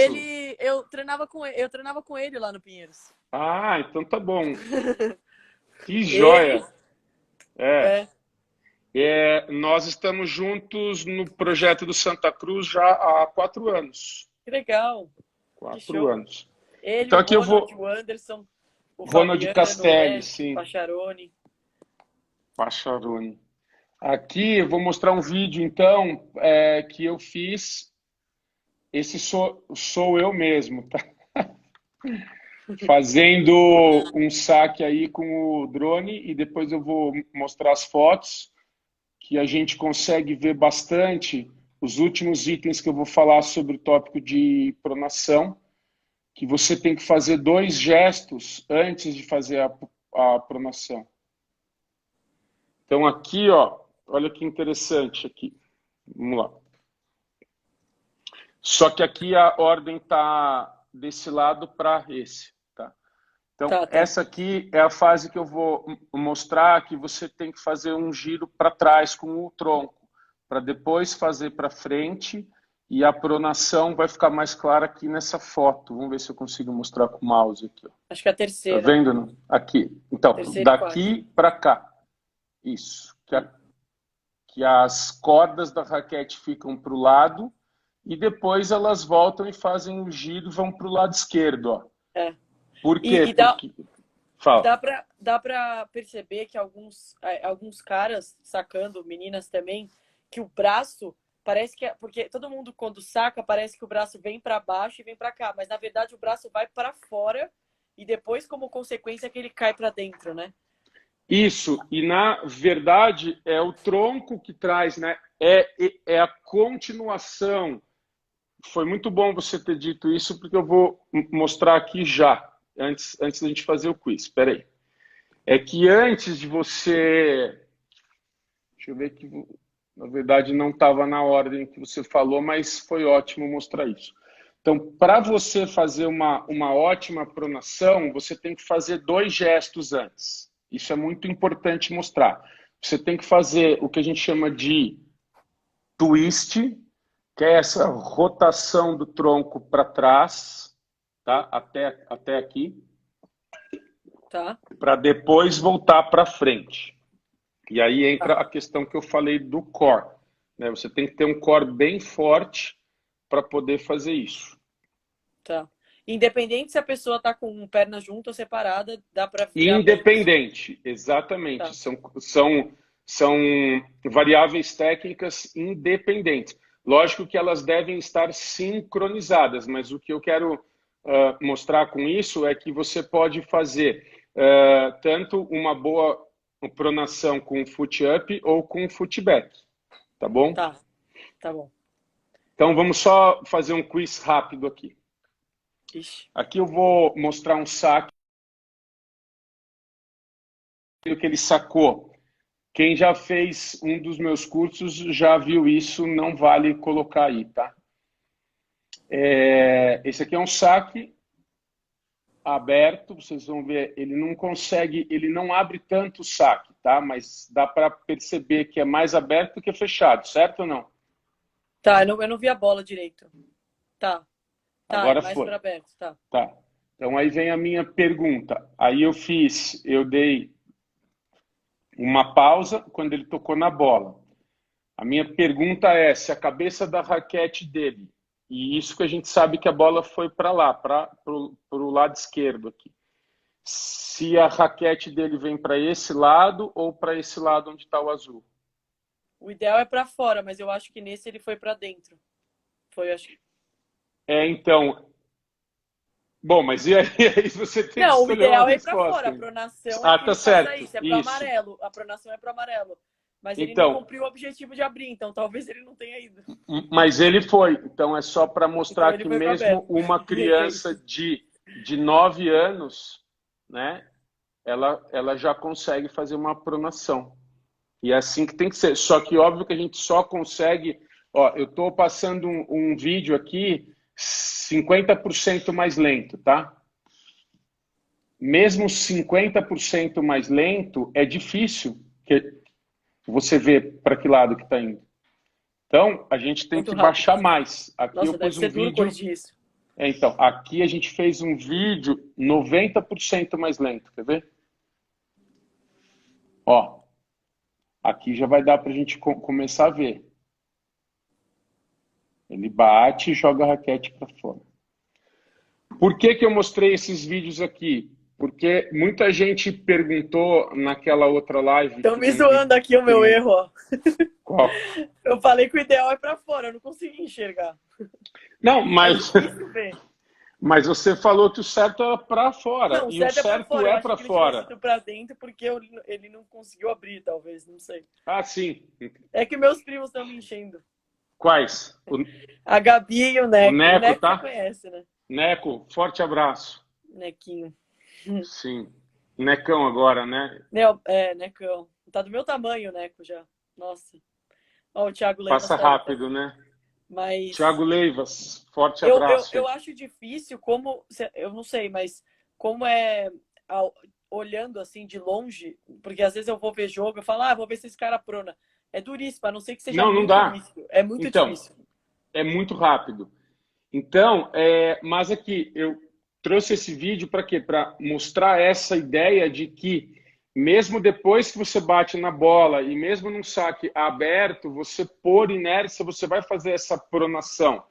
Speaker 2: Eu treinava com ele lá no Pinheiros.
Speaker 1: Ah, então tá bom. Que joia! Nós estamos juntos no projeto do Santa Cruz já há 4 anos.
Speaker 2: Que legal!
Speaker 1: 4 anos.
Speaker 2: Ele,
Speaker 1: então aqui
Speaker 2: o Ronald, o Anderson, o
Speaker 1: Ronald
Speaker 2: Fabiano,
Speaker 1: Castelli,
Speaker 2: o
Speaker 1: sim.
Speaker 2: Pacharone.
Speaker 1: Aqui eu vou mostrar um vídeo, então, que eu fiz. Esse sou eu mesmo, tá? Fazendo um saque aí com o drone e depois eu vou mostrar as fotos que a gente consegue ver bastante os últimos itens que eu vou falar sobre o tópico de pronação, que você tem que fazer 2 gestos antes de fazer a pronação. Então aqui, ó, olha que interessante aqui. Vamos lá. Só que aqui a ordem está desse lado para esse. Tá? Então, essa aqui é a fase que eu vou mostrar que você tem que fazer um giro para trás com o tronco, para depois fazer para frente, e a pronação vai ficar mais clara aqui nessa foto. Vamos ver se eu consigo mostrar com o mouse aqui. Ó.
Speaker 2: Acho que é a terceira.
Speaker 1: Tá vendo? Não? Aqui. Então, daqui para cá. Isso. Que as cordas da raquete ficam para o lado, e depois elas voltam e fazem o giro e vão para o lado esquerdo. Ó. Por quê?
Speaker 2: Fala. Dá para perceber que alguns caras, sacando, meninas também, que o braço parece que... Porque todo mundo, quando saca, parece que o braço vem para baixo e vem para cá. Mas, na verdade, o braço vai para fora e depois, como consequência, que ele cai para dentro, né?
Speaker 1: Isso. E, na verdade, é o tronco que traz, né? É a continuação. Foi muito bom você ter dito isso, porque eu vou mostrar aqui já, antes da gente fazer o quiz. Espera aí. É que antes de você... Deixa eu ver que, na verdade, não estava na ordem que você falou, mas foi ótimo mostrar isso. Então, para você fazer uma ótima pronação, você tem que fazer 2 gestos antes. Isso é muito importante mostrar. Você tem que fazer o que a gente chama de twist, que é essa rotação do tronco para trás, tá? Até aqui.
Speaker 2: Tá.
Speaker 1: Para depois voltar para frente. E aí entra a questão que eu falei do core. Né? Você tem que ter um core bem forte para poder fazer isso.
Speaker 2: Tá. Independente se a pessoa está com perna junta ou separada, dá para...
Speaker 1: Independente, exatamente. Tá. São variáveis técnicas independentes. Lógico que elas devem estar sincronizadas, mas o que eu quero mostrar com isso é que você pode fazer tanto uma boa pronação com foot up ou com foot back, tá bom?
Speaker 2: Tá, tá bom.
Speaker 1: Então vamos só fazer um quiz rápido aqui.
Speaker 2: Ixi.
Speaker 1: Aqui eu vou mostrar um saque que ele sacou. Quem já fez um dos meus cursos já viu isso, não vale colocar aí, tá? Esse aqui é um saque aberto, vocês vão ver, ele não consegue, ele não abre tanto o saque, tá? Mas dá para perceber que é mais aberto do que fechado, certo ou não?
Speaker 2: Tá, eu não vi a bola direito. Tá,
Speaker 1: Agora
Speaker 2: é mais
Speaker 1: foi.
Speaker 2: para aberto, tá.
Speaker 1: Tá. Então aí vem a minha pergunta. Aí eu dei uma pausa quando ele tocou na bola. A minha pergunta é se a cabeça da raquete dele, e isso que a gente sabe que a bola foi para lá, para o lado esquerdo aqui. Se a raquete dele vem para esse lado ou para esse lado onde está o azul.
Speaker 2: O ideal é para fora, mas eu acho que nesse ele foi para dentro. Foi, acho que...
Speaker 1: Então... Bom, mas e aí, aí você tem que
Speaker 2: Não, o
Speaker 1: escolher uma
Speaker 2: ideal é ir para
Speaker 1: resposta.
Speaker 2: fora. A pronação é
Speaker 1: Ah,
Speaker 2: que
Speaker 1: tá
Speaker 2: ele faça
Speaker 1: certo.
Speaker 2: isso. É para
Speaker 1: Isso.
Speaker 2: amarelo. A pronação é para amarelo. Mas ele não
Speaker 1: Então,
Speaker 2: cumpriu o objetivo de abrir, então talvez ele não tenha ido.
Speaker 1: mas ele foi. Então é só para mostrar
Speaker 2: Então ele
Speaker 1: que
Speaker 2: foi para
Speaker 1: mesmo
Speaker 2: aberto.
Speaker 1: uma criança de 9 anos, né, ela já consegue fazer uma pronação. E é assim que tem que ser. Só que óbvio que a gente só consegue... Ó, eu estou passando um vídeo aqui 50% mais lento, tá? Mesmo 50% mais lento, é difícil que você ver para que lado que está indo. Então, a gente tem
Speaker 2: Muito
Speaker 1: que
Speaker 2: rápido.
Speaker 1: baixar mais. Aqui
Speaker 2: Nossa,
Speaker 1: eu
Speaker 2: deve
Speaker 1: pus
Speaker 2: ser
Speaker 1: um
Speaker 2: duro
Speaker 1: vídeo...
Speaker 2: corrigir isso.
Speaker 1: Então, aqui a gente fez um vídeo 90% mais lento, quer ver? Ó, aqui já vai dar para a gente começar a ver. Ele bate e joga a raquete para fora. Por que que eu mostrei esses vídeos aqui? Porque muita gente perguntou naquela outra live...
Speaker 2: Estão me zoando aqui o meu erro, ó.
Speaker 1: Qual?
Speaker 2: Eu falei que o ideal é para fora, eu não consegui enxergar.
Speaker 1: Não, mas...
Speaker 2: É difícil ver.
Speaker 1: Mas você falou que o certo é para fora.
Speaker 2: Não, o
Speaker 1: E o
Speaker 2: certo é para
Speaker 1: certo
Speaker 2: fora. Eu
Speaker 1: é
Speaker 2: acho
Speaker 1: para
Speaker 2: que ele tivesse
Speaker 1: fora.
Speaker 2: ido para dentro porque ele não conseguiu abrir, talvez, não sei.
Speaker 1: Ah, sim.
Speaker 2: É que meus primos estão me enchendo.
Speaker 1: Quais?
Speaker 2: A Gabi e o Neco.
Speaker 1: O Neco,
Speaker 2: O Neco
Speaker 1: tá?
Speaker 2: você conhece, né?
Speaker 1: Neco, forte abraço.
Speaker 2: Nequinho.
Speaker 1: Sim. Necão agora, né?
Speaker 2: Necão. Tá do meu tamanho o Neco já. Nossa. Ó, o Thiago Leivas
Speaker 1: Passa
Speaker 2: tá aí
Speaker 1: rápido,
Speaker 2: também.
Speaker 1: né?
Speaker 2: Mas
Speaker 1: Thiago Leivas, forte abraço.
Speaker 2: eu acho difícil como... Eu não sei, mas como é... Olhando assim de longe, porque às vezes eu vou ver jogo, eu falo, vou ver se esse cara prona. É duríssimo, a não ser que seja
Speaker 1: Não
Speaker 2: muito
Speaker 1: dá.
Speaker 2: rígido. É muito
Speaker 1: Então,
Speaker 2: difícil.
Speaker 1: é muito rápido. Então, mas aqui, eu trouxe esse vídeo para quê? Para mostrar essa ideia de que mesmo depois que você bate na bola e mesmo num saque aberto, você, por inércia, você vai fazer essa pronação.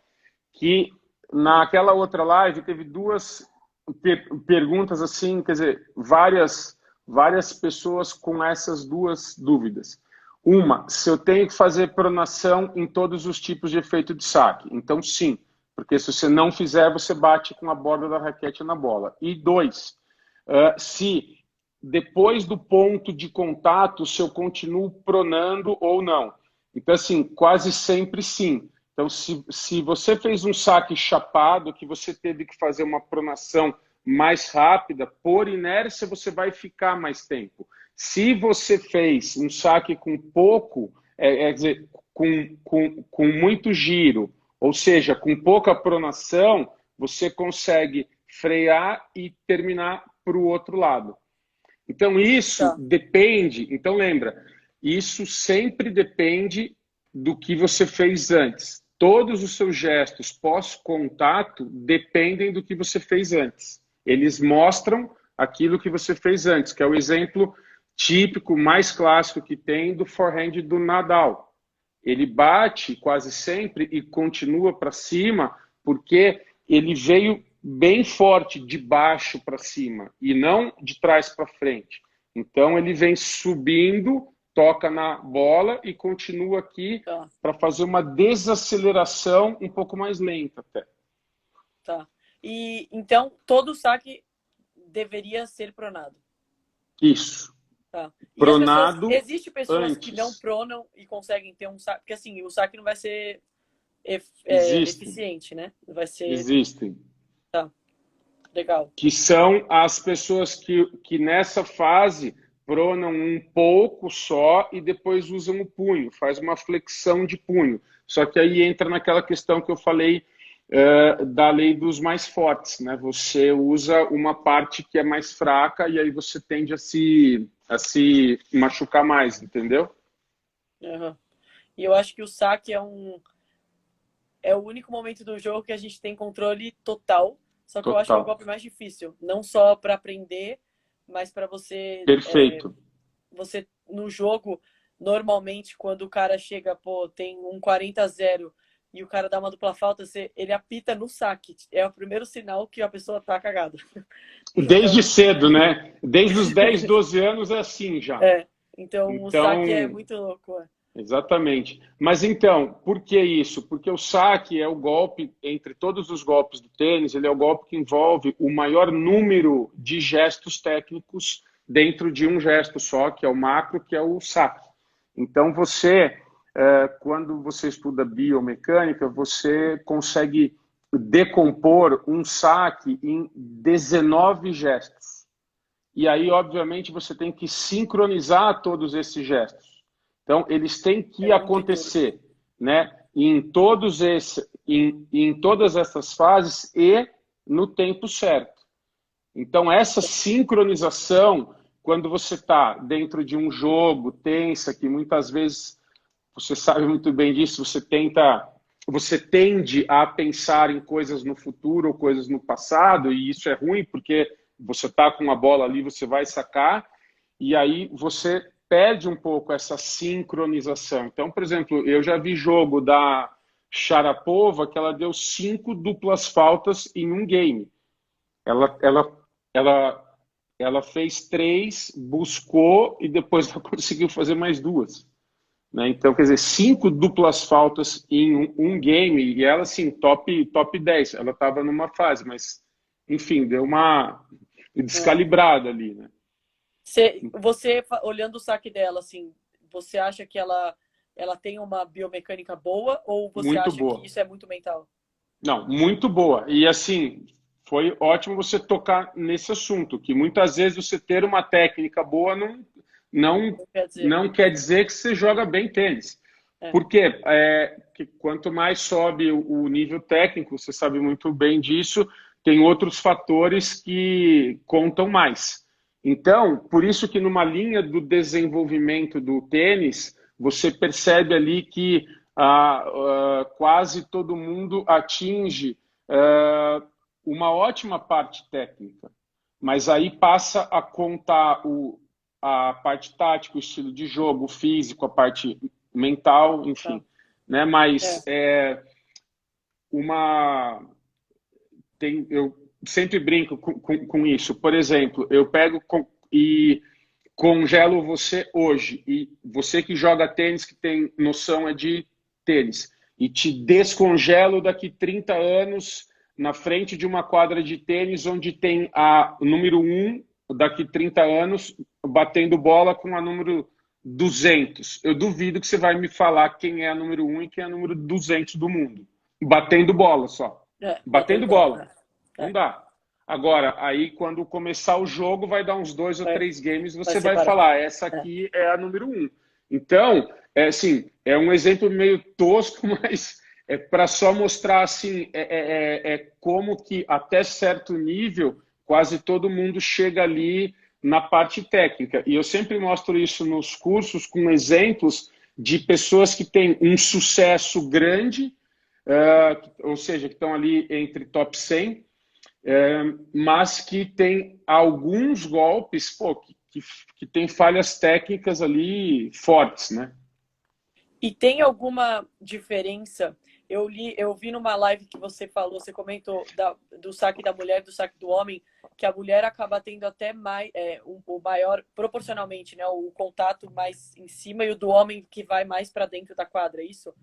Speaker 1: Que naquela outra live teve duas perguntas assim, quer dizer, várias pessoas com essas duas dúvidas. Uma, se eu tenho que fazer pronação em todos os tipos de efeito de saque. Então, sim, porque se você não fizer, você bate com a borda da raquete na bola. E dois, se depois do ponto de contato, se eu continuo pronando ou não. Então, assim, quase sempre sim. Então, se você fez um saque chapado, que você teve que fazer uma pronação mais rápida, por inércia você vai ficar mais tempo. Se você fez um saque com pouco, quer dizer, com muito giro, ou seja, com pouca pronação, você consegue frear e terminar para o outro lado. Então, isso depende. Então, lembra, isso sempre depende do que você fez antes. Todos os seus gestos pós-contato dependem do que você fez antes. Eles mostram aquilo que você fez antes, que é o exemplo típico, mais clássico que tem do forehand do Nadal. Ele bate quase sempre e continua para cima porque ele veio bem forte de baixo para cima e não de trás para frente. Então ele vem subindo, toca na bola e continua aqui para fazer uma desaceleração um pouco mais lenta até.
Speaker 2: Tá. E então todo saque deveria ser pronado.
Speaker 1: Isso.
Speaker 2: Tá. E as pessoas,
Speaker 1: Pronado
Speaker 2: existe pessoas que não
Speaker 1: antes.
Speaker 2: pronam e conseguem ter um saque, porque assim, o saque não vai ser
Speaker 1: Existem,
Speaker 2: eficiente, né? Não vai ser,
Speaker 1: existem.
Speaker 2: tá, legal.
Speaker 1: Que são as pessoas que nessa fase pronam um pouco só e depois usam o punho, faz uma flexão de punho. Só que aí entra naquela questão que eu falei da lei dos mais fortes, né? Você usa uma parte que é mais fraca e aí você tende a se machucar mais, entendeu?
Speaker 2: Uhum. E eu acho que o saque é o único momento do jogo que a gente tem controle total. Só que eu acho que é o
Speaker 1: Total.
Speaker 2: golpe mais difícil. Não só para aprender, mas para você,
Speaker 1: Perfeito.
Speaker 2: você no jogo, normalmente, quando o cara chega, pô, tem um 40-0 e o cara dá uma dupla falta, ele apita no saque. É o primeiro sinal que a pessoa tá cagada.
Speaker 1: Desde
Speaker 2: Então,
Speaker 1: cedo, né? Desde os 10, 12 anos é assim já.
Speaker 2: então o saque é
Speaker 1: Então,
Speaker 2: muito louco.
Speaker 1: exatamente. Mas então, por que isso? Porque o saque é o golpe, entre todos os golpes do tênis, ele é o golpe que envolve o maior número de gestos técnicos dentro de um gesto só, que é o macro, que é o saque. Então, quando você estuda biomecânica, você consegue decompor um saque em 19 gestos. E aí, obviamente, você tem que sincronizar todos esses gestos. Então, eles têm
Speaker 2: É
Speaker 1: que
Speaker 2: muito duro.
Speaker 1: acontecer, né, em todas essas fases e no tempo certo. Então, essa sincronização, quando você está dentro de um jogo tensa, que muitas vezes você sabe muito bem disso, você tende a pensar em coisas no futuro ou coisas no passado, e isso é ruim porque você está com uma bola ali, você vai sacar, e aí você perde um pouco essa sincronização. Então, por exemplo, eu já vi jogo da Sharapova que ela deu 5 duplas faltas em um game. Ela, ela, ela, ela fez 3, buscou e depois ela conseguiu fazer mais 2. Né? Então, quer dizer, 5 duplas faltas em um game, e ela, assim, top 10. Ela estava numa fase, mas, enfim, deu uma
Speaker 2: É.
Speaker 1: descalibrada ali, né?
Speaker 2: Você, olhando o saque dela, assim, você acha que ela tem uma biomecânica boa ou você
Speaker 1: Muito
Speaker 2: acha que
Speaker 1: boa.
Speaker 2: isso é muito mental?
Speaker 1: Não, muito boa. E, assim, foi ótimo você tocar nesse assunto, que muitas vezes você ter uma técnica boa não,
Speaker 2: Não quer dizer.
Speaker 1: não quer dizer que você joga bem tênis.
Speaker 2: É.
Speaker 1: Por quê? Que quanto mais sobe o nível técnico, você sabe muito bem disso, tem outros fatores que contam mais. Então, por isso que numa linha do desenvolvimento do tênis, você percebe ali que quase todo mundo atinge uma ótima parte técnica, mas aí passa a contar a parte tática, o estilo de jogo, o físico, a parte mental,
Speaker 2: Tá.
Speaker 1: enfim. Né? Mas
Speaker 2: É.
Speaker 1: uma eu sempre brinco com isso. Por exemplo, eu pego e congelo você hoje, e você que joga tênis, que tem noção de tênis, e te descongelo daqui 30 anos na frente de uma quadra de tênis onde tem a número 1 daqui 30 anos batendo bola com a número 200. Eu duvido que você vai me falar quem é a número 1 e quem é a número 200 do mundo. Batendo bola só.
Speaker 2: Batendo
Speaker 1: Batendo
Speaker 2: bola.
Speaker 1: bola.
Speaker 2: É.
Speaker 1: Não dá. Agora, aí quando começar o jogo, vai dar uns 2 ou
Speaker 2: Vai,
Speaker 1: 3 games,
Speaker 2: vai
Speaker 1: você vai
Speaker 2: separar.
Speaker 1: falar, essa
Speaker 2: É.
Speaker 1: aqui é a número 1. Então, assim, é um exemplo meio tosco, mas é para só mostrar assim, como que até certo nível quase todo mundo chega ali na parte técnica. E eu sempre mostro isso nos cursos com exemplos de pessoas que têm um sucesso grande, ou seja, que estão ali entre top 100, mas que tem alguns golpes que tem falhas técnicas ali fortes, né?
Speaker 2: E tem alguma diferença? Eu vi numa live que você falou, você comentou do saque da mulher, do saque do homem, que a mulher acaba tendo até mais, o maior, proporcionalmente, né, o contato mais em cima e o do homem que vai mais para dentro da quadra, é isso?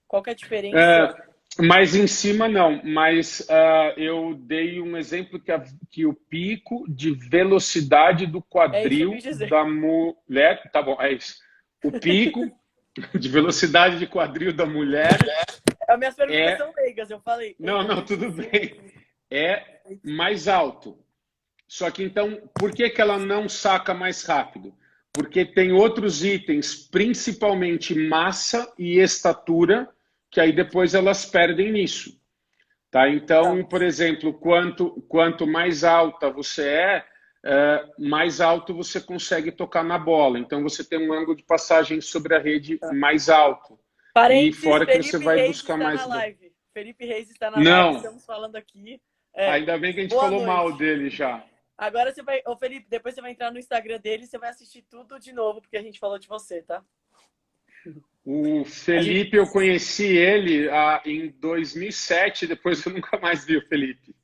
Speaker 2: Qual que é a
Speaker 1: É,
Speaker 2: diferença?
Speaker 1: Mas em cima não, mas eu dei um exemplo que o pico de velocidade do
Speaker 2: É isso que eu quis
Speaker 1: quadril
Speaker 2: dizer.
Speaker 1: da mulher, tá bom, é isso. O pico de velocidade de quadril da mulher
Speaker 2: As minhas perguntas
Speaker 1: é,
Speaker 2: são leigas, eu falei,
Speaker 1: não,
Speaker 2: eu
Speaker 1: não,
Speaker 2: quis
Speaker 1: tudo
Speaker 2: dizer
Speaker 1: bem, é mais alto. Só que então, por que que ela não saca mais rápido? Porque tem outros itens, principalmente massa e estatura, que aí depois elas perdem nisso. Tá?
Speaker 2: tá.
Speaker 1: Então, por exemplo, quanto mais alta você mais alto você consegue tocar na bola. Então, você tem um ângulo de passagem sobre a rede
Speaker 2: Tá.
Speaker 1: mais alto. E
Speaker 2: Parênteses,
Speaker 1: fora que você
Speaker 2: Felipe
Speaker 1: vai
Speaker 2: Reis
Speaker 1: buscar
Speaker 2: está na
Speaker 1: mais.
Speaker 2: live. Felipe Reis está na live,
Speaker 1: Não,
Speaker 2: estamos falando aqui.
Speaker 1: ainda bem que a gente
Speaker 2: Boa
Speaker 1: falou mal
Speaker 2: noite.
Speaker 1: dele já.
Speaker 2: Agora você vai. Ô, Felipe, depois você vai entrar no Instagram dele e você vai assistir tudo de novo, porque a gente falou de você, tá?
Speaker 1: O
Speaker 2: A gente...
Speaker 1: Felipe, eu conheci ele em 2007, depois eu nunca mais vi o Felipe.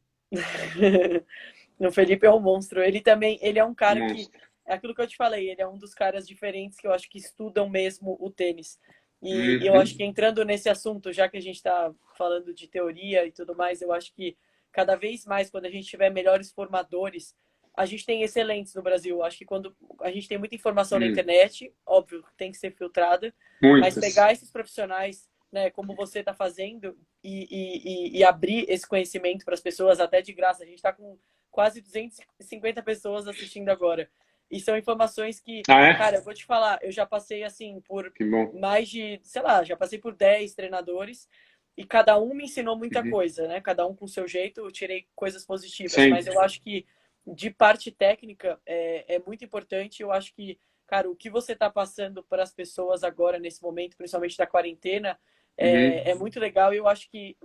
Speaker 2: O Felipe é um monstro. Ele também, ele é um cara que,
Speaker 1: Monstro.
Speaker 2: é aquilo que eu te falei, ele é um dos caras diferentes que eu acho que estudam mesmo o tênis. E eu acho que
Speaker 1: Uhum,
Speaker 2: entrando nesse assunto, já que a gente está falando de teoria e tudo mais, eu acho que cada vez mais, quando a gente tiver melhores formadores, a gente tem excelentes no Brasil. Eu acho que quando a gente tem muita informação na
Speaker 1: uhum.
Speaker 2: internet, óbvio, tem que ser filtrada, mas
Speaker 1: Muitas.
Speaker 2: pegar esses profissionais, né, como você está fazendo, e abrir esse conhecimento para as pessoas até de graça. A gente está com quase 250 pessoas assistindo agora. E são informações que,
Speaker 1: Ah, é?
Speaker 2: cara, eu vou te falar, eu já passei assim por
Speaker 1: Que bom.
Speaker 2: mais de, sei lá, já passei por 10 treinadores e cada um me ensinou muita
Speaker 1: Uhum.
Speaker 2: coisa, né? Cada um com o seu jeito, eu tirei coisas positivas, mas eu
Speaker 1: Sempre.
Speaker 2: acho que de parte técnica é muito importante. Eu acho que, cara, o que você está passando para as pessoas agora, nesse momento, principalmente da quarentena, é
Speaker 1: Uhum.
Speaker 2: muito legal e eu acho que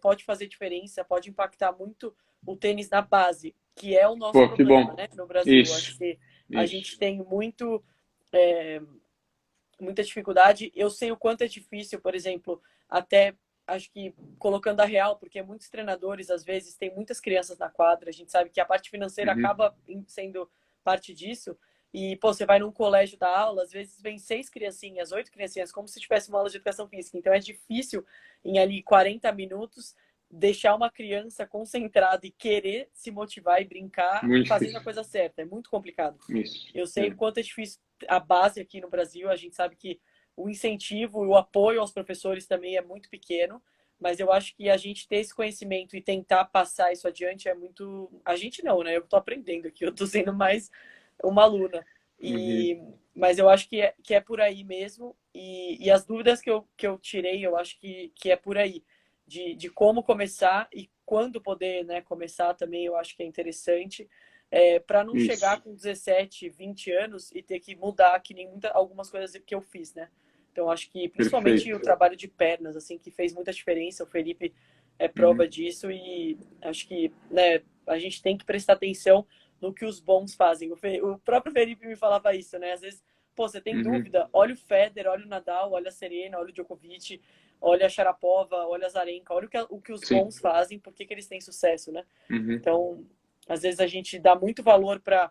Speaker 2: pode fazer diferença, pode impactar muito o tênis na base, que é o nosso
Speaker 1: Pô, que
Speaker 2: problema,
Speaker 1: bom.
Speaker 2: né, no Brasil. Acho
Speaker 1: Isso,
Speaker 2: que a gente
Speaker 1: isso.
Speaker 2: tem é, muita dificuldade. Eu sei o quanto é difícil, por exemplo, até acho que colocando a real, porque muitos treinadores, às vezes, têm muitas crianças na quadra, a gente sabe que a parte financeira
Speaker 1: Uhum.
Speaker 2: acaba sendo parte disso. E, pô, você vai num colégio dar aula, às vezes vem 6 criancinhas, 8 criancinhas, como se tivesse uma aula de educação física. Então é difícil, em ali 40 minutos, deixar uma criança concentrada e querer se motivar e brincar
Speaker 1: Muito
Speaker 2: fazendo a
Speaker 1: difícil.
Speaker 2: coisa certa. É muito complicado.
Speaker 1: Isso.
Speaker 2: Eu sei
Speaker 1: É.
Speaker 2: o quanto é difícil a base aqui no Brasil. A gente sabe que o incentivo e o apoio aos professores também é muito pequeno, mas eu acho que a gente ter esse conhecimento e tentar passar isso adiante é muito. A gente não, né? Eu estou aprendendo aqui, eu estou sendo mais uma aluna.
Speaker 1: Uhum.
Speaker 2: Mas eu acho que é por aí mesmo. E as dúvidas que eu tirei, eu acho que é por aí. De como começar e quando poder, né, começar também, eu acho que é interessante para não chegar
Speaker 1: Isso.
Speaker 2: com 17, 20 anos e ter que mudar, que nem algumas coisas que eu fiz, né? Então, acho que principalmente o
Speaker 1: Perfeito.
Speaker 2: trabalho de pernas, assim, que fez muita diferença. O Felipe é prova
Speaker 1: Uhum.
Speaker 2: disso e acho que, né, a gente tem que prestar atenção no que os bons fazem. O próprio Felipe me falava isso, né? Às vezes, pô, você tem
Speaker 1: Uhum.
Speaker 2: dúvida, olha o Federer, olha o Nadal, olha a Serena, olha o Djokovic, olha a Sharapova, olha a Zarenka, olha o que os
Speaker 1: Sim.
Speaker 2: bons fazem, por que que eles têm sucesso, né?
Speaker 1: Uhum.
Speaker 2: Então, às vezes a gente dá muito valor para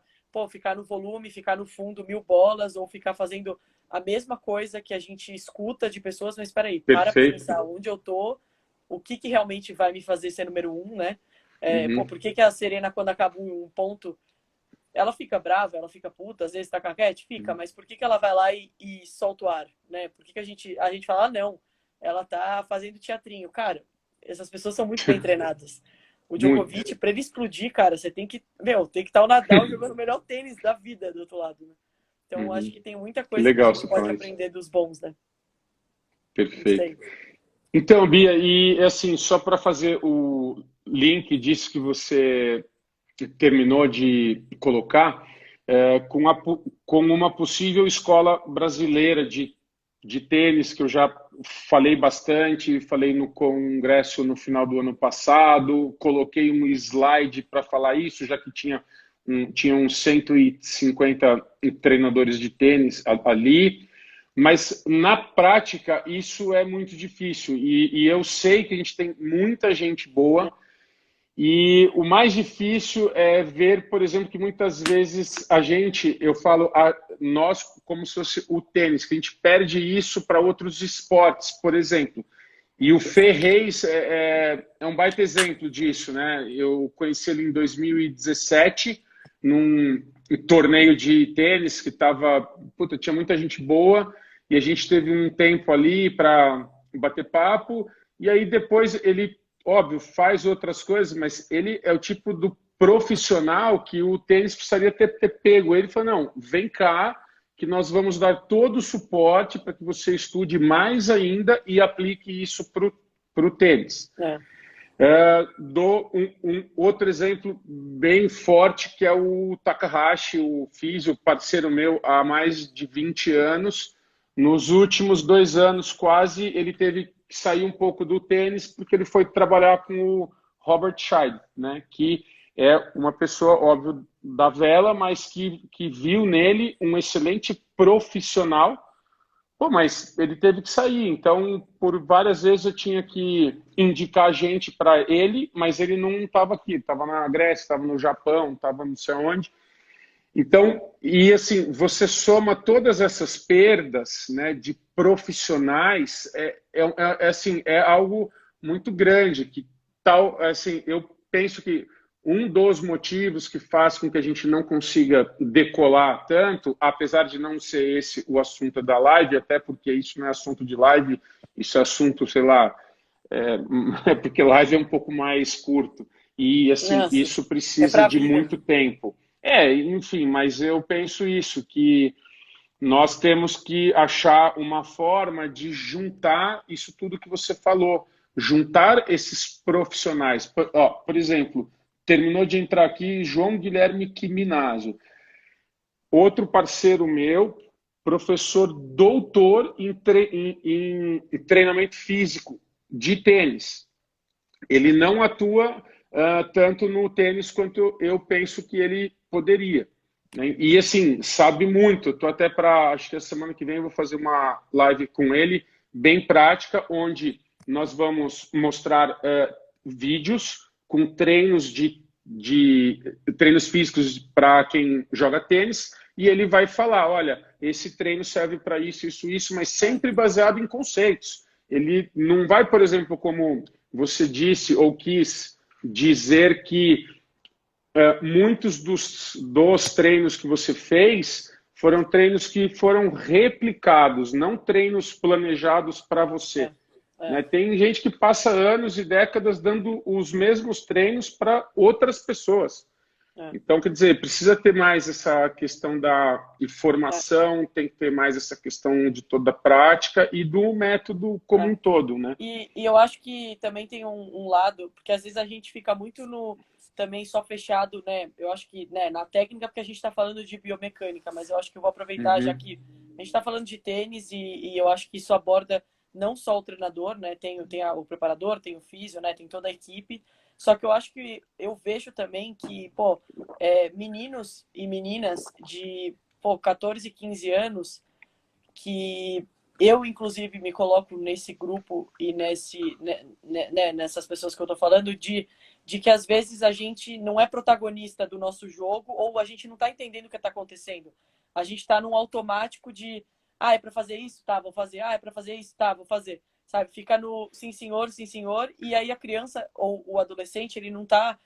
Speaker 2: ficar no volume, ficar no fundo 1000 bolas ou ficar fazendo a mesma coisa que a gente escuta de pessoas, mas espera aí, para
Speaker 1: Perfeito.
Speaker 2: pensar onde eu tô, o que que realmente vai me fazer ser número um, né?
Speaker 1: Uhum.
Speaker 2: Por que que a Serena, quando acaba um ponto, ela fica brava, ela fica puta, às vezes tá caquete? Fica,
Speaker 1: Uhum.
Speaker 2: mas por que que ela vai lá e solta o ar, né? Por que que a gente fala, ah, não, ela tá fazendo teatrinho. Cara, essas pessoas são muito bem treinadas. O
Speaker 1: Muito.
Speaker 2: Djokovic, para ele explodir, cara, você tem que, meu, tem que estar o Nadal jogando o melhor tênis da vida do outro lado, né? Então, acho
Speaker 1: Uhum.
Speaker 2: que tem muita
Speaker 1: Que
Speaker 2: coisa que a
Speaker 1: legal
Speaker 2: gente
Speaker 1: você
Speaker 2: pode
Speaker 1: falar isso.
Speaker 2: aprender dos bons, né? Não
Speaker 1: Perfeito.
Speaker 2: sei.
Speaker 1: Então, Bia, e assim, só para fazer o link disso que você terminou de colocar, com uma possível escola brasileira de tênis, que eu já falei bastante, falei no congresso no final do ano passado, coloquei um slide para falar isso, já que tinha uns 150 treinadores de tênis ali, mas na prática isso é muito difícil e eu sei que a gente tem muita gente boa e o mais difícil é ver, por exemplo, que muitas vezes eu falo, nós como se fosse o tênis, que a gente perde isso para outros esportes, por exemplo. E o Fê Reis é um baita exemplo disso, né? Eu conheci ele em 2017, num torneio de tênis que tava, puta, tinha muita gente boa, e a gente teve um tempo ali para bater papo, e aí depois ele, óbvio, faz outras coisas, mas ele é o tipo do profissional que o tênis precisaria ter pego. Ele falou, não, vem cá, que nós vamos dar todo o suporte para que você estude mais ainda e aplique isso para o tênis. Dou um outro exemplo bem forte, que é o Takahashi, o físio, parceiro meu há mais de 20 anos. Nos últimos 2 anos, quase, ele teve que sair um pouco do tênis porque ele foi trabalhar com o Robert Scheid, né? Que é uma pessoa, óbvio, da vela, mas que viu nele um excelente profissional. Pô, mas ele teve que sair, então por várias vezes eu tinha que indicar gente para ele, mas ele não estava aqui, estava na Grécia, estava no Japão, estava não sei onde. Então, e assim, você soma todas essas perdas, né, de profissionais, assim, é algo muito grande, que tal, assim, eu penso que um dos motivos que faz com que a gente não consiga decolar tanto, apesar de não ser esse o assunto da live, até porque isso não é assunto de live, isso é assunto, sei lá, porque live é um pouco mais curto. E, assim,
Speaker 2: Nossa,
Speaker 1: isso
Speaker 2: é
Speaker 1: precisa
Speaker 2: pra
Speaker 1: de
Speaker 2: vida.
Speaker 1: muito tempo. Enfim, mas eu penso isso, que nós temos que achar uma forma de juntar isso tudo que você falou, juntar esses profissionais. Por exemplo, terminou de entrar aqui João Guilherme Quiminazo, outro parceiro meu, professor doutor em treinamento físico de tênis. Ele não atua tanto no tênis quanto eu penso que ele poderia, né? E assim, sabe muito. Estou até para, acho que a semana que vem eu vou fazer uma live com ele, bem prática, onde nós vamos mostrar vídeos com de treinos físicos para quem joga tênis, e ele vai falar, olha, esse treino serve para isso, isso, isso, mas sempre baseado em conceitos. Ele não vai, por exemplo, como você disse ou quis dizer que muitos dos treinos que você fez foram treinos que foram replicados, não treinos planejados para você. Né? Tem gente que passa anos e décadas dando os mesmos treinos para outras pessoas. Então, quer dizer, precisa ter mais essa questão da informação, tem que ter mais essa questão de toda a prática e do método como um todo, né?
Speaker 2: E eu acho que também tem um lado, porque às vezes a gente fica muito também só fechado, né? Eu acho que, né, na técnica, porque a gente está falando de biomecânica, mas eu acho que eu vou aproveitar, já que a gente está falando de tênis e eu acho que isso aborda não só o treinador, né? Tem o preparador, tem o físio, né? Tem toda a equipe. Só que eu acho que eu vejo também que, pô, meninos e meninas de, 14, 15 anos que eu, inclusive, me coloco nesse grupo e nessas pessoas que eu tô falando, de que às vezes a gente não é protagonista do nosso jogo ou a gente não tá entendendo o que tá acontecendo. A gente tá num automático de, é para fazer isso? Tá, vou fazer. É para fazer isso? Tá, vou fazer. Sabe? Fica no sim, senhor, e aí a criança ou o adolescente, ele não tá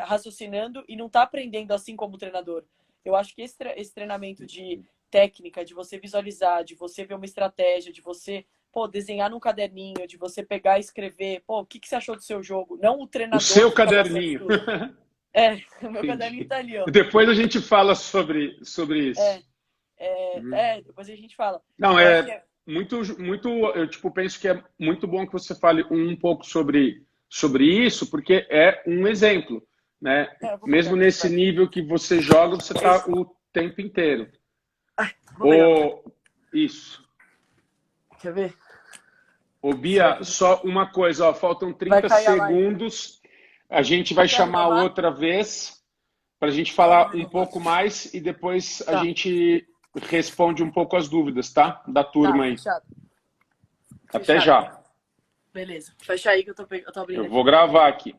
Speaker 2: raciocinando e não tá aprendendo assim como o treinador. Eu acho que esse treinamento de técnica, de você visualizar, de você ver uma estratégia, de você, desenhar num caderninho, de você pegar e escrever, o que você achou do seu jogo? Não o
Speaker 1: O
Speaker 2: treinador
Speaker 1: seu
Speaker 2: que fica passando
Speaker 1: caderninho.
Speaker 2: tudo. O meu caderninho tá ali, ó.
Speaker 1: Depois a gente fala sobre isso.
Speaker 2: Depois a gente fala.
Speaker 1: Não,
Speaker 2: Eu acho que
Speaker 1: muito, eu penso que é muito bom que você fale um pouco sobre isso, porque é um exemplo, né? Mesmo nesse nível que você joga, você está o tempo inteiro. Isso.
Speaker 2: Quer ver?
Speaker 1: Ô, Bia, só uma coisa, ó, faltam 30 segundos. A gente vai chamar outra vez para a gente falar um pouco mais e depois a gente responde um pouco as dúvidas, tá? Da turma aí.
Speaker 2: Fechado.
Speaker 1: Até já.
Speaker 2: Beleza. Fecha aí que eu tô abrindo.
Speaker 1: Eu vou gravar aqui.